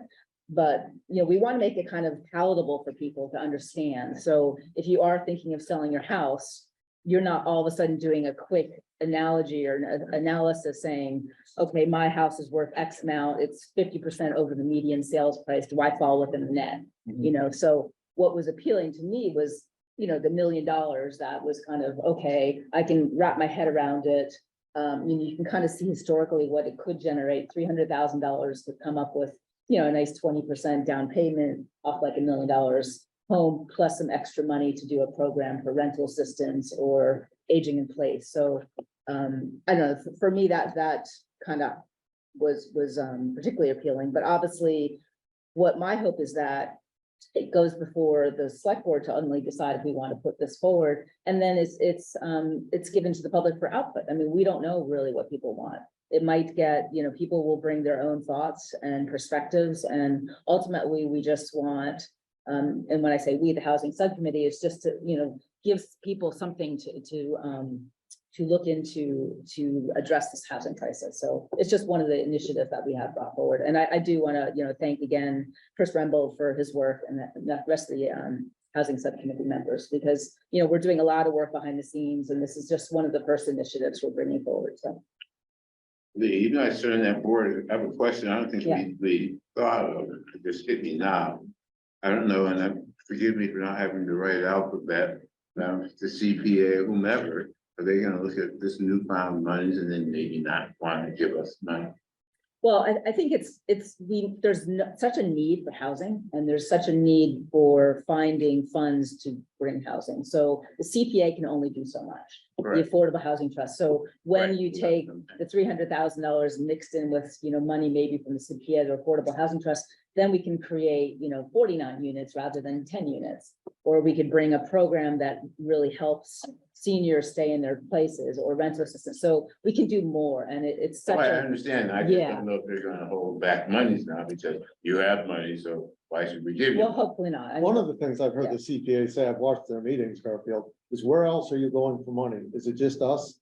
but we want to make it kind of palatable for people to understand. So if you are thinking of selling your house, you're not all of a sudden doing a quick analogy or analysis saying, okay, my house is worth X amount, it's 50% over the median sales price. Do I fall within the net? So what was appealing to me was, the $1 million that was kind of, okay, I can wrap my head around it. you can kind of see historically what it could generate. $300,000 to come up with, a nice 20% down payment off like $1 million home, plus some extra money to do a program for rental assistance or aging in place. So I don't know, for me, that kind of was particularly appealing, but obviously what my hope is that it goes before the select board to only decide if we want to put this forward, and then it's given to the public for output. I mean, we don't know really what people want. It might get, people will bring their own thoughts and perspectives, and ultimately we just want, and when I say we, the housing subcommittee, is just to, give people something to look into to address this housing crisis. So it's just one of the initiatives that we have brought forward. And I do want to, thank again, Chris Rembo for his work, and the rest of the housing subcommittee members, because, we're doing a lot of work behind the scenes, and this is just one of the first initiatives we're bringing forward. So. Even though I sit on that board, I have a question. I don't think Yeah. we thought of it. Just hit me now. I don't know, and forgive me for not having the right alphabet. The CPA, whomever, are they gonna look at this newfound monies and then maybe not want to give us money? Well, I think there's such a need for housing, and there's such a need for finding funds to bring housing. So the CPA can only do so much, the Correct. Affordable Housing Trust. So when Right. you take the $300,000 mixed in with, money maybe from the CPA or Affordable Housing Trust, then we can create, 49 units rather than 10 units. Or we could bring a program that really helps seniors stay in their places, or rental assistance. So we can do more, and it's So such I a, understand. I just Yeah. don't know if they're gonna hold back monies now because you have money, so why should we give you? well, hopefully not. I mean, One of the things I've heard Yeah. the CPA say, I've watched their meetings, Garfield, is where else are you going for money? Is it just us?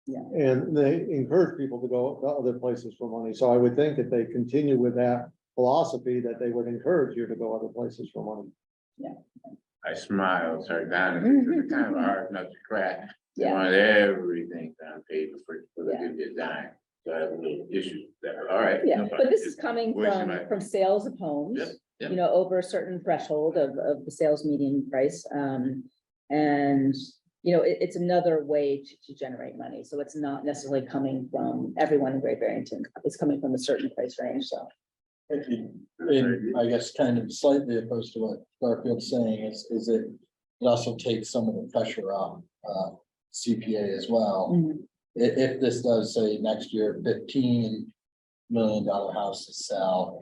Yeah. And they encourage people to go to other places for money. So I would think if they continue with that philosophy, that they would encourage you to go other places for money. I smiled sardonically, because it's kind of hard not to crack. They Yeah. want everything on paper for Yeah. the give you a dime. So I have a little issue there. All right. Yeah, no but problem. this is Just coming voicing my- from sales of homes. Yep, Over a certain threshold of the sales median price. And, it's another way to generate money. So it's not necessarily coming from everyone in Great Barrington. It's coming from a certain price range, so. And I guess kind of slightly opposed to what Garfield's saying is it also takes some of the pressure off CPA as well. If this does say next year, $15 million houses sell,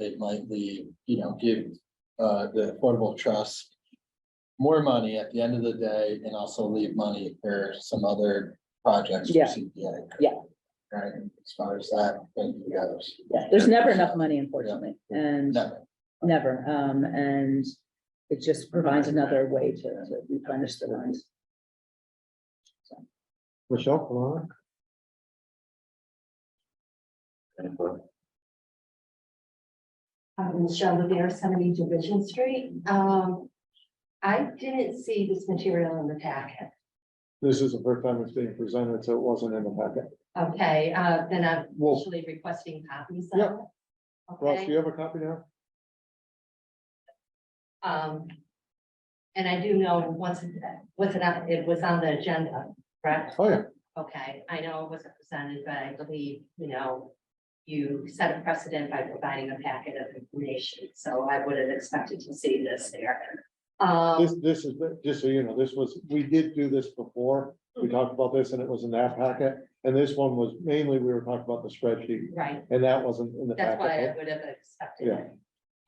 it might leave, give the Affordable Trust more money at the end of the day, and also leave money for some other projects for Yeah. CPA. Yeah. Right, as far as that thing goes. Yeah, there's never enough money, unfortunately, and No. never. And it just provides another way to replenish the lines. Michelle, come on. Michelle Rivera, 70 Division Street. I didn't see this material in the packet. This is the first time it's being presented, so it wasn't in the packet. Okay, then I'm Well- actually requesting copies of Yeah. it. Ross, do Okay, you have a copy now? and I do know it was on the agenda, correct? Oh, yeah. Okay, I know it wasn't presented, but I believe, you set a precedent by providing a packet of information, so I would have expected to see this there. This is, just so you know, we did do this before. We talked about this and it was in that packet. And this one was mainly, we were talking about the spreadsheet, Right, and that wasn't in the that's why I packet. would have expected Yeah. it.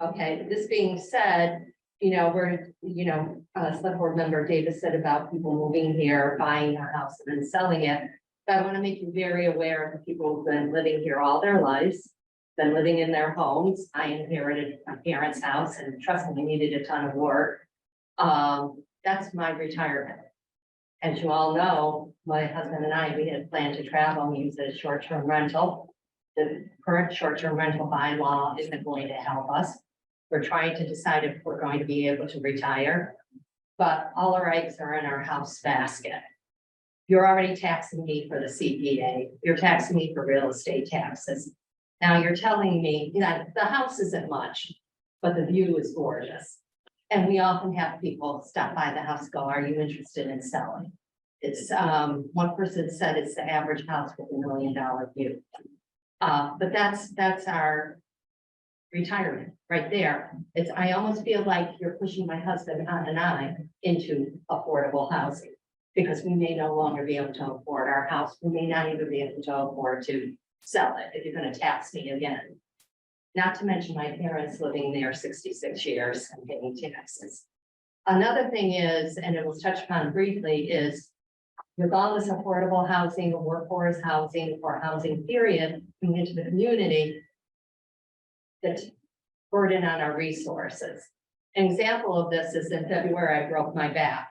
Okay, this being said, select board member Davis said about people moving here, buying a house and then selling it. But I want to make you very aware of the people who've been living here all their lives, been living in their homes. I inherited my parents' house and trust me, needed a ton of work. That's my retirement. As you all know, my husband and I, we had planned to travel and use it as short-term rental. The current short-term rental bylaw isn't going to help us. We're trying to decide if we're going to be able to retire, but all our eggs are in our house basket. You're already taxing me for the CPA. You're taxing me for real estate taxes. Now you're telling me, the house isn't much, but the view is gorgeous. And we often have people stop by the house, go, are you interested in selling? It's, one person said it's the average house with $1 million view. But that's our retirement right there. It's, I almost feel like you're pushing my husband and I into affordable housing. Because we may no longer be able to afford our house. We may not even be able to afford to sell it if you're gonna tax me again. Not to mention my parents living there 66 years and paying taxes. Another thing is, and it was touched upon briefly, is with all this affordable housing, workforce housing, or housing period coming into the community, that burden on our resources. An example of this is in February, I broke my back.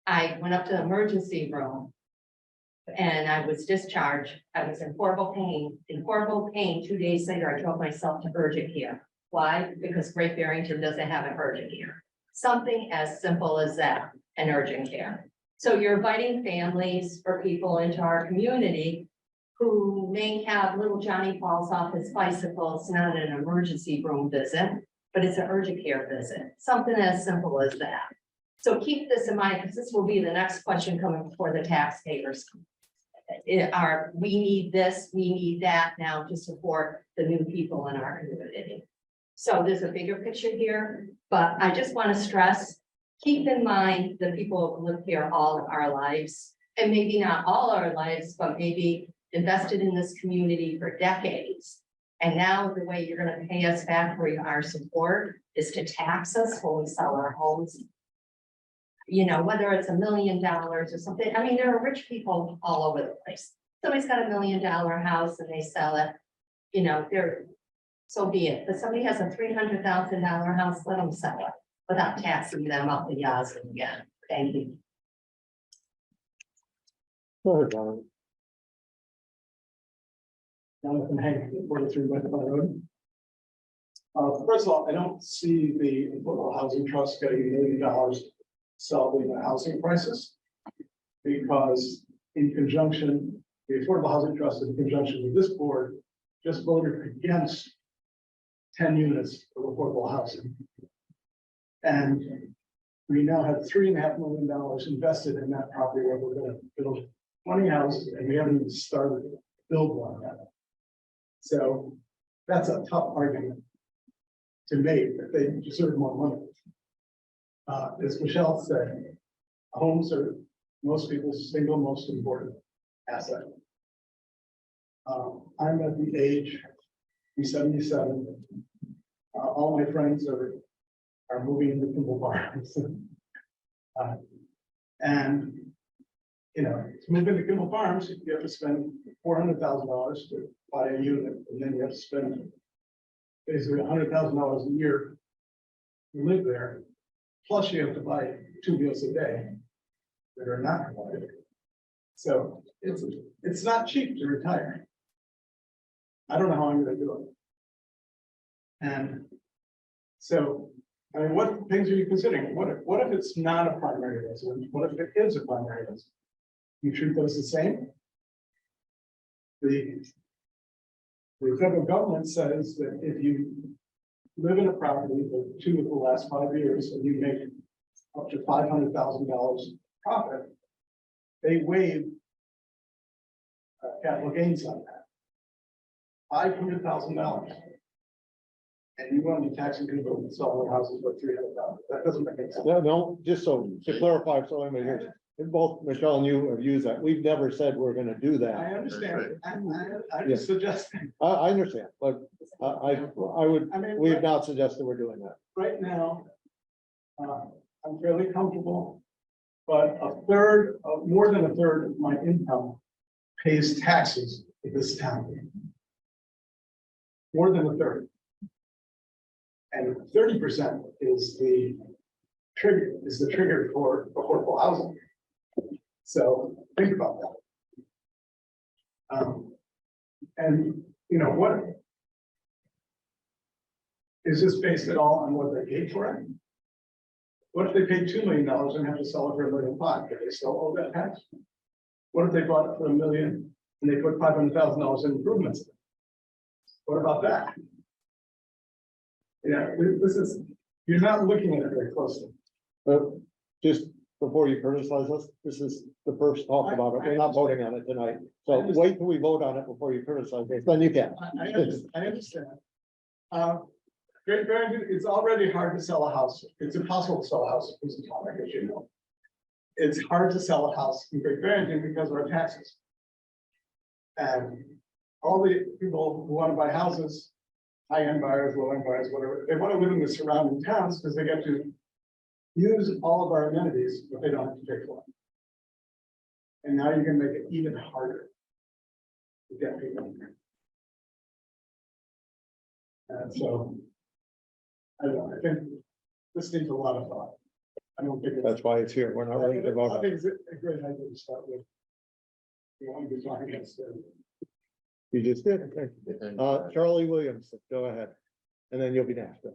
I went up to the emergency room and I was discharged. I was in horrible pain. In horrible pain, 2 days later, I drove myself to urgent care. Why? Because Great Barrington doesn't have an urgent care. Something as simple as that, an urgent care. So you're inviting families or people into our community who may have little Johnny falls off his bicycle. It's not an emergency room visit, but it's an urgent care visit. Something as simple as that. So keep this in mind, because this will be the next question coming before the taxpayers. We need this, we need that now to support the new people in our community. So there's a bigger picture here, but I just want to stress, keep in mind the people who live here all of our lives, and maybe not all our lives, but maybe invested in this community for decades. And now the way you're going to pay us back for our support is to tax us when we sell our homes. You know, whether it's $1 million or something. I mean, there are rich people all over the place. Somebody's got $1 million house and they sell it, you know, so be it. But somebody has a $300,000 house, let them sell it without taxing them up the yazoo again. Thank you. Go ahead, Don. Jonathan Hank, 43 West Valley Road. First of all, I don't see the Affordable Housing Trust getting $1 million solving the housing crisis. Because in conjunction, the Affordable Housing Trust in conjunction with this board just voted against 10 units of affordable housing. And we now have $3.5 million invested in that property where we're going to build 20 houses and we haven't even started to build one yet. So that's a tough argument to make that they deserve more money. As Michelle said, homes are most people's single most important asset. I'm at the age, I'm 77. All my friends are moving into Kimball Farms. And you know, to move into Kimball Farms, you have to spend $400,000 to buy a unit, and then you have to spend basically $100,000 a year to live there. Plus, you have to buy 2 meals a day that are not provided. So it's not cheap to retire. I don't know how I'm going to do it. And so, I mean, what things are you considering? What if it's not a primary residence? What if it is a primary residence? You treat those the same? The federal government says that if you live in a property for 2 of the last 5 years and you make up to $500,000 profit, they waive capital gains on that. $500,000. And you want to be taxing people who sell their houses for $300,000. That doesn't make any sense. No, just so to clarify, so I'm here. Both Michelle and you have used that. We've never said we're gonna do that. I understand. I'm Yeah. just suggesting, I understand, but I would, I mean, we have not suggested we're doing that. right now, I'm fairly comfortable, but more than a third of my income pays taxes in this town. More than a third. And 30% is the trigger for affordable housing. So think about that. And you know, what is this based at all on what they paid for it? What if they paid $2 million and have to sell it for $1.5 million? Do they still owe that tax? What if they bought it for $1 million and they put $500,000 in improvements? What about that? Yeah, this is, you're not looking at it very closely. But just before you criticize us. This is the first talk about it. We're not voting on it tonight. So wait till we vote on it before you criticize us, then you can. I understand. Great Barrington, it's already hard to sell a house. It's impossible to sell a house in Houston County, as you know. It's hard to sell a house in Great Barrington because of our taxes. And all the people who want to buy houses, high-end buyers, low-end buyers, whatever, they want to live in the surrounding towns because they get to use all of our amenities, but they don't have to pay for it. And now you're gonna make it even harder to get people in there. And so, I don't know, I think this needs a lot of thought. I don't think That's why it's here. We're not ready to vote I on think it. it's a great idea to start with. You want to be talking against it. You just did. Charlie Williams, go ahead. And then you'll be next.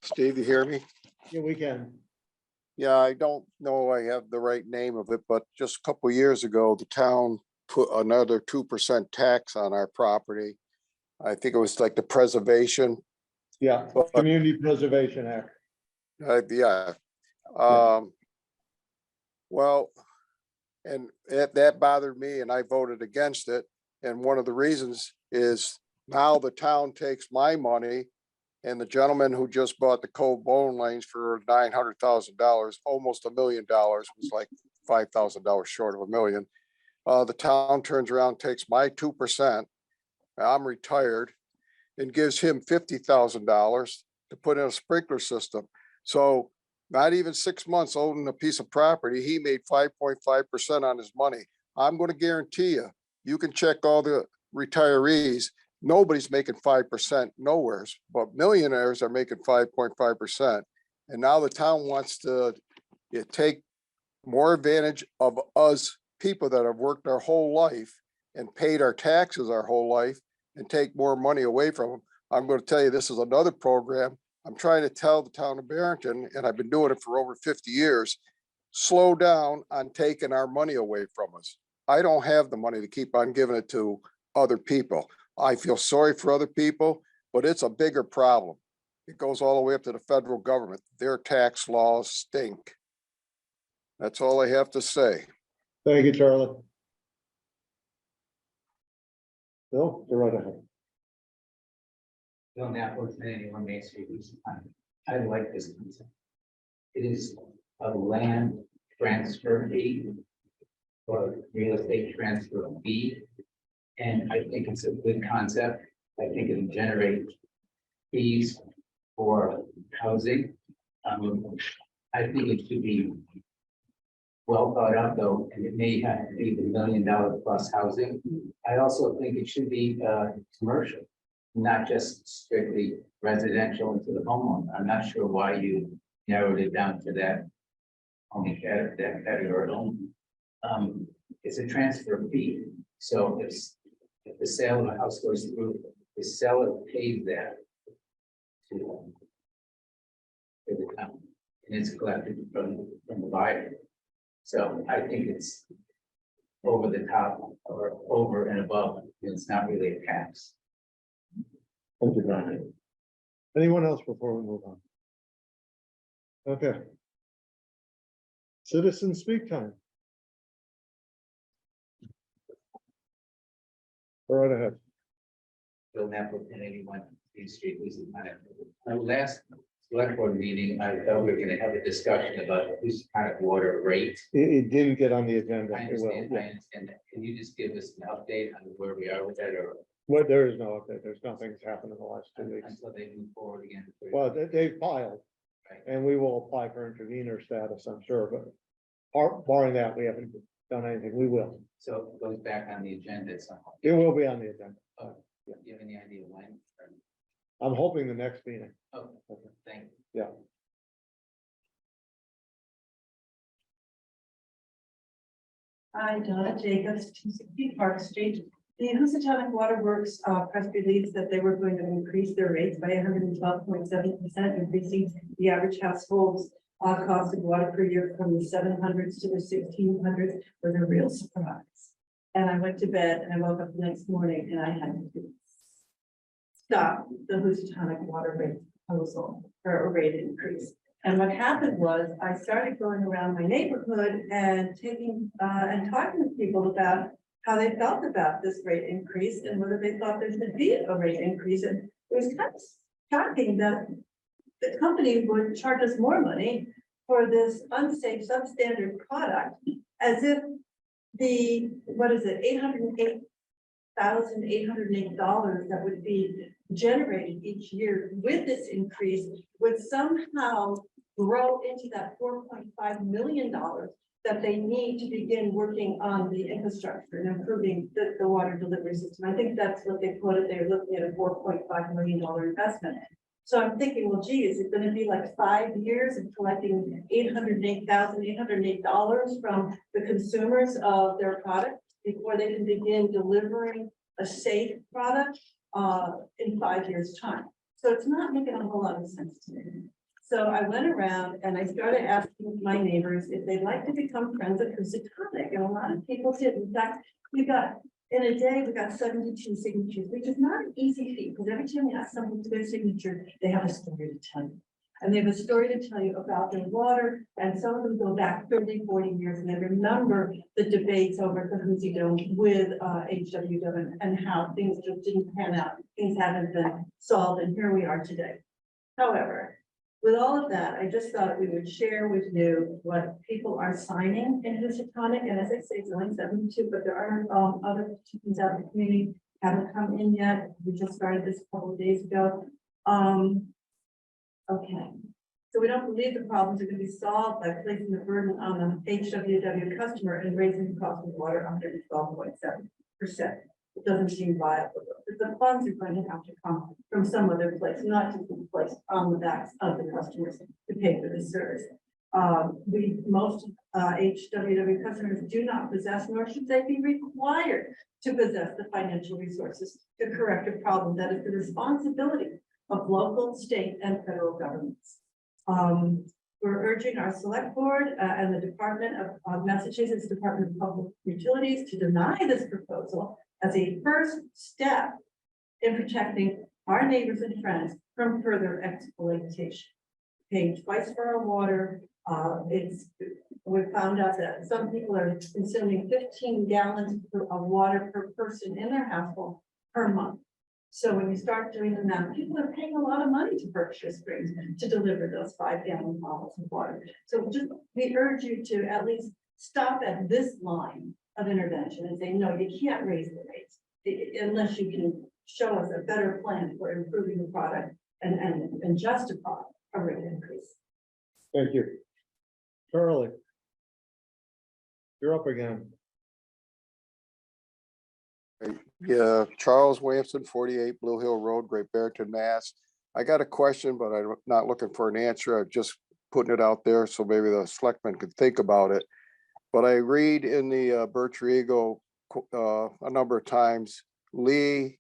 Steve, you hear me? Yeah, we can. Yeah, I don't know I have the right name of it, but just a couple of years ago, the town put another 2% tax on our property. I think it was like the preservation. Yeah, Community Preservation Act. Yeah. Well, and that bothered me and I voted against it. And one of the reasons is now the town takes my money, and the gentleman who just bought the Cove Bone Lanes for $900,000, almost $1 million, was like $5,000 short of $1 million. The town turns around, takes my 2%. I'm retired, and gives him $50,000 to put in a sprinkler system. So not even 6 months owning a piece of property, he made 5.5% on his money. I'm going to guarantee you, you can check all the retirees. Nobody's making 5% nowheres, but millionaires are making 5.5%. And now the town wants to take more advantage of us people that have worked our whole life and paid our taxes our whole life and take more money away from them. I'm going to tell you, this is another program. I'm trying to tell the town of Barrington, and I've been doing it for over 50 years, slow down on taking our money away from us. I don't have the money to keep on giving it to other people. I feel sorry for other people, but it's a bigger problem. It goes all the way up to the federal government. Their tax laws stink. That's all I have to say. Thank you, Charlie. Bill, you're right ahead. Bill Napoli, 81 Main Street, East Hampton. I like this concept. It is a land transfer fee or real estate transfer fee. And I think it's a good concept. I think it'll generate fees for housing. I think it should be well thought out though, and it may have to be the $1 million plus housing. I also think it should be commercial, not just strictly residential to the homeowner. I'm not sure why you narrowed it down to that only that category alone. It's a transfer fee. So if the sale of a house goes through, the seller pays that to the town, and it's collected from the buyer. So I think it's over the top or over and above, and it's not really a tax. Thank you, Brian. Anyone else before we move on? Okay. Citizen speak time. Go right ahead. Bill Napoli, 81 Main Street, East Hampton. Our last select board meeting, I thought we were gonna have a discussion about this kind of water rate. It didn't get on the agenda. I It will. understand, I understand that. Can you just give us an update on where we are with that, or Well, there is no update. There's nothing's happened in the last 2 weeks. until they move forward again? Well, they filed, Right. and we will apply for intervenor status, I'm sure, but barring that, we haven't done anything. We will. So it goes back on the agenda at some point. It will be on the agenda. Oh, do you have any idea when? I'm hoping the next meeting. Oh, Okay. thank you. Yeah. Hi, Donna Jacobs, 260 Park Street. The Housatonic Water Works press release that they were going to increase their rates by 112.7%, increasing the average household's cost of water per year from the 700s to the 1600s, was a real surprise. And I went to bed and I woke up the next morning and I had to stop the Housatonic water rate proposal for a rate increase. And what happened was I started going around my neighborhood and taking, and talking to people about how they felt about this rate increase and whether they thought there should be a rate increase. And it was kind of shocking that the company would charge us more money for this unsafe substandard product as if the, what is it, $808,808 that would be generated each year with this increase would somehow grow into that $4.5 million that they need to begin working on the infrastructure and improving the water delivery system. I think that's what they quoted. They're looking at a $4.5 million investment. So I'm thinking, well, gee, is it going to be like 5 years of collecting $808,808 from the consumers of their product before they can begin delivering a safe product in 5 years' time? So it's not making a whole lot of sense to me. So I went around and I started asking my neighbors if they'd like to become friends of Housatonic, and a lot of people did. In fact, in a day, we got 72 signatures, which is not an easy feat, because every time you ask someone to their signature, they have a story to tell you. And they have a story to tell you about their water, and some of them go back 30, 40 years, and they remember the debates over the Hoosie Dome with HWW and how things just didn't pan out. Things haven't been solved, and here we are today. However, with all of that, I just thought we would share with you what people are signing in Housatonic. And as I say, it's only 72, but there are other participants out in the community haven't come in yet. We just started this a couple of days ago. Okay, so we don't believe the problems are going to be solved by placing the burden on the HWW customer and raising the cost of water 112.7%. It doesn't seem viable, but the funds are going to have to come from some other place, not just be placed on the backs of the customers to pay for this service. Most HWW customers do not possess, nor should they be required to possess the financial resources to correct a problem that is the responsibility of local, state, and federal governments. We're urging our select board and the Department of Massachusetts Department of Public Utilities to deny this proposal as a first step in protecting our neighbors and friends from further exploitation. Paying twice for our water, we found out that some people are consuming 15 gallons of water per person in their household per month. So when you start doing the math, people are paying a lot of money to Berkshire Springs to deliver those 5-gallon bottles of water. So we urge you to at least stop at this line of intervention and say, no, you can't raise the rates unless you can show us a better plan for improving the product and justify a rate increase. Thank you. Charlie. You're up again. Yeah, Charles Williamson, 48 Blue Hill Road, Great Barrington, Mass. I got a question, but I'm not looking for an answer. I'm just putting it out there so maybe the selectmen could think about it. But I read in the Berkshire Eagle a number of times, Lee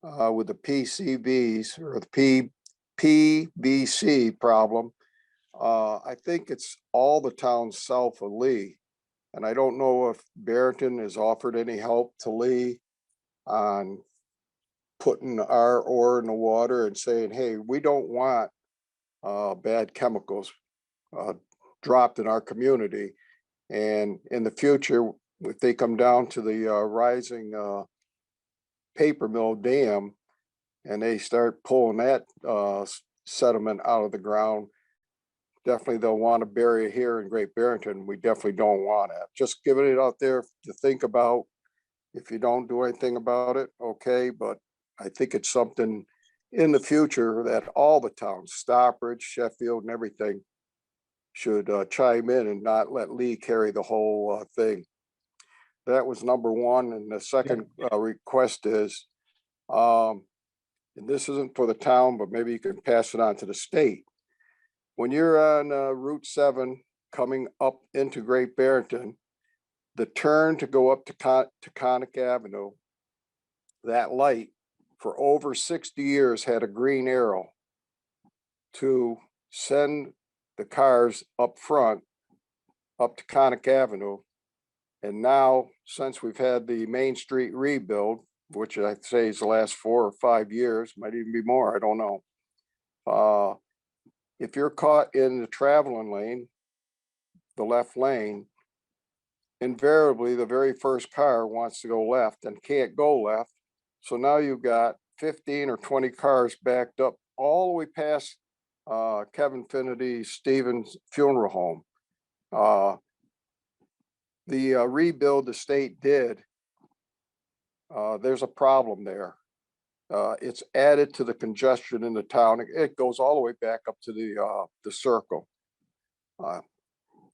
with the PCBs or the PBC problem. I think it's all the towns south of Lee. And I don't know if Barrington has offered any help to Lee on putting our ore in the water and saying, hey, we don't want bad chemicals dropped in our community. And in the future, if they come down to the rising paper mill dam and they start pulling that sediment out of the ground, definitely they'll want to bury it here in Great Barrington. We definitely don't want it. Just giving it out there to think about. If you don't do anything about it, okay, but I think it's something in the future that all the towns, Stockbridge, Sheffield, and everything should chime in and not let Lee carry the whole thing. That was number one. And the second request is, and this isn't for the town, but maybe you can pass it on to the state. When you're on Route 7 coming up into Great Barrington, the turn to go up to Conic Avenue, that light for over 60 years had a green arrow to send the cars up front, up to Conic Avenue, And now, since we've had the Main Street rebuild, which I'd say is the last 4 or 5 years, might even be more, I don't know. If you're caught in the traveling lane, the left lane, invariably the very first car wants to go left and can't go left. So now you've got 15 or 20 cars backed up all the way past Kevin Finnedy's Stevens Funeral Home. The rebuild the state did, there's a problem there. It's added to the congestion in the town. It goes all the way back up to the circle.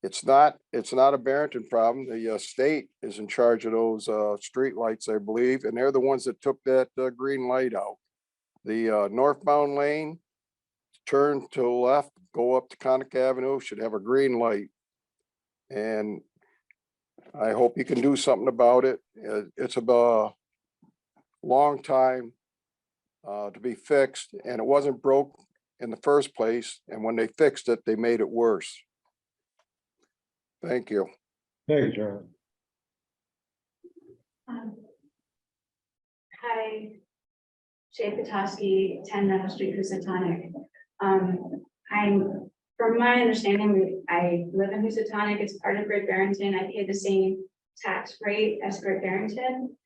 It's not a Barrington problem. The state is in charge of those streetlights, I believe, and they're the ones that took that green light out. The northbound lane, turn to the left, go up to Conic Avenue, should have a green light. And I hope you can do something about it. It's a long time to be fixed, and it wasn't broke in the first place. And when they fixed it, they made it worse. Thank you. Thank you, Charlie. Hi, Jay Petoskey, 10 Meadow Street, Housatonic. From my understanding, I live in Housatonic. It's part of Great Barrington. I pay the same tax rate as Great Barrington.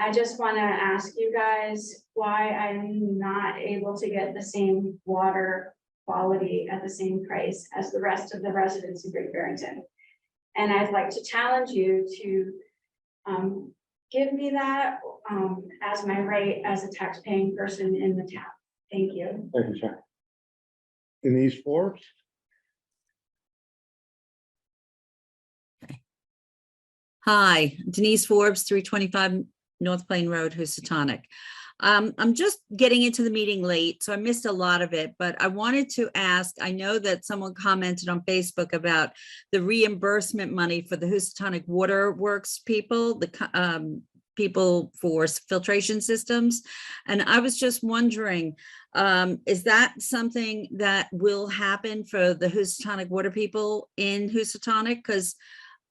I just want to ask you guys why I'm not able to get the same water quality at the same price as the rest of the residents in Great Barrington. And I'd like to challenge you to give me that as my right as a tax-paying person in the town. Thank you. Thank you, Charlie. Denise Forbes? Hi, Denise Forbes, 325 North Plain Road, Housatonic. I'm just getting into the meeting late, so I missed a lot of it, but I wanted to ask, I know that someone commented on Facebook about the reimbursement money for the Housatonic Water Works people, the people for filtration systems. And I was just wondering, is that something that will happen for the Housatonic water people in Housatonic? Because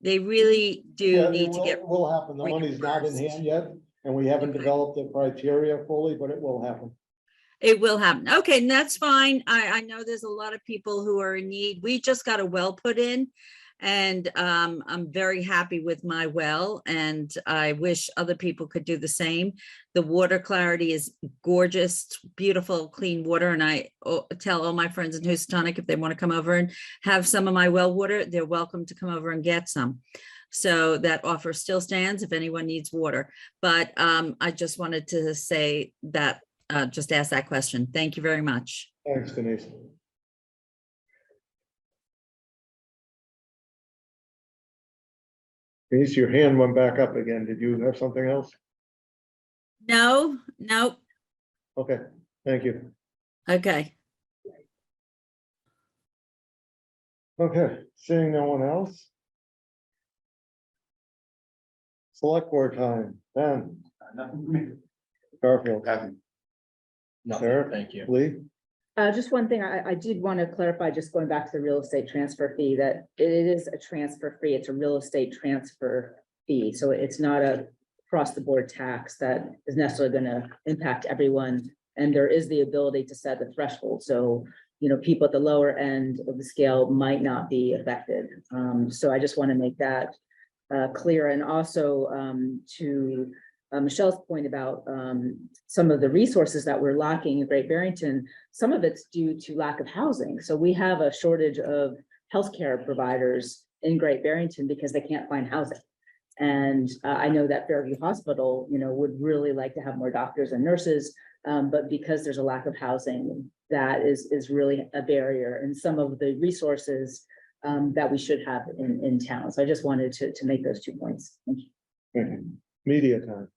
they really do need to get. Will happen. The money's not in hand yet, and we haven't developed the criteria fully, but it will happen. It will happen. Okay, and that's fine. I know there's a lot of people who are in need. We just got a well put in, and I'm very happy with my well, and I wish other people could do the same. The water clarity is gorgeous, beautiful, clean water. And I tell all my friends in Housatonic, if they want to come over and have some of my well water, they're welcome to come over and get some. So that offer still stands if anyone needs water. But I just wanted to say that, just ask that question. Thank you very much. Thanks, Denise. Denise, your hand went back up again. Did you have something else? No. Okay, thank you. Okay. Okay, seeing no one else. Select board time. Ben. Garfield. Nothing, Sarah? thank you. Lee. Just one thing I did want to clarify, just going back to the real estate transfer fee, that it is a transfer fee. It's a real estate transfer fee. So it's not a across the board tax that is necessarily going to impact everyone. And there is the ability to set the threshold. So, you know, people at the lower end of the scale might not be affected. So I just want to make that clear. And also to Michelle's point about some of the resources that we're lacking in Great Barrington, some of it's due to lack of housing. So we have a shortage of healthcare providers in Great Barrington because they can't find housing. And I know that Fairview Hospital, you know, would really like to have more doctors and nurses, but because there's a lack of housing, that is really a barrier in some of the resources that we should have in town. So I just wanted to make those 2 points. Thank you. Thank you. Media time.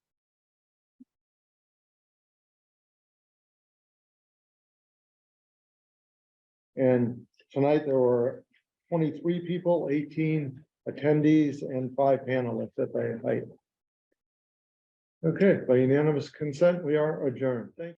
And tonight there were 23 people, 18 attendees, and 5 panelists at the height. Okay, by unanimous consent, we are adjourned. Thank you.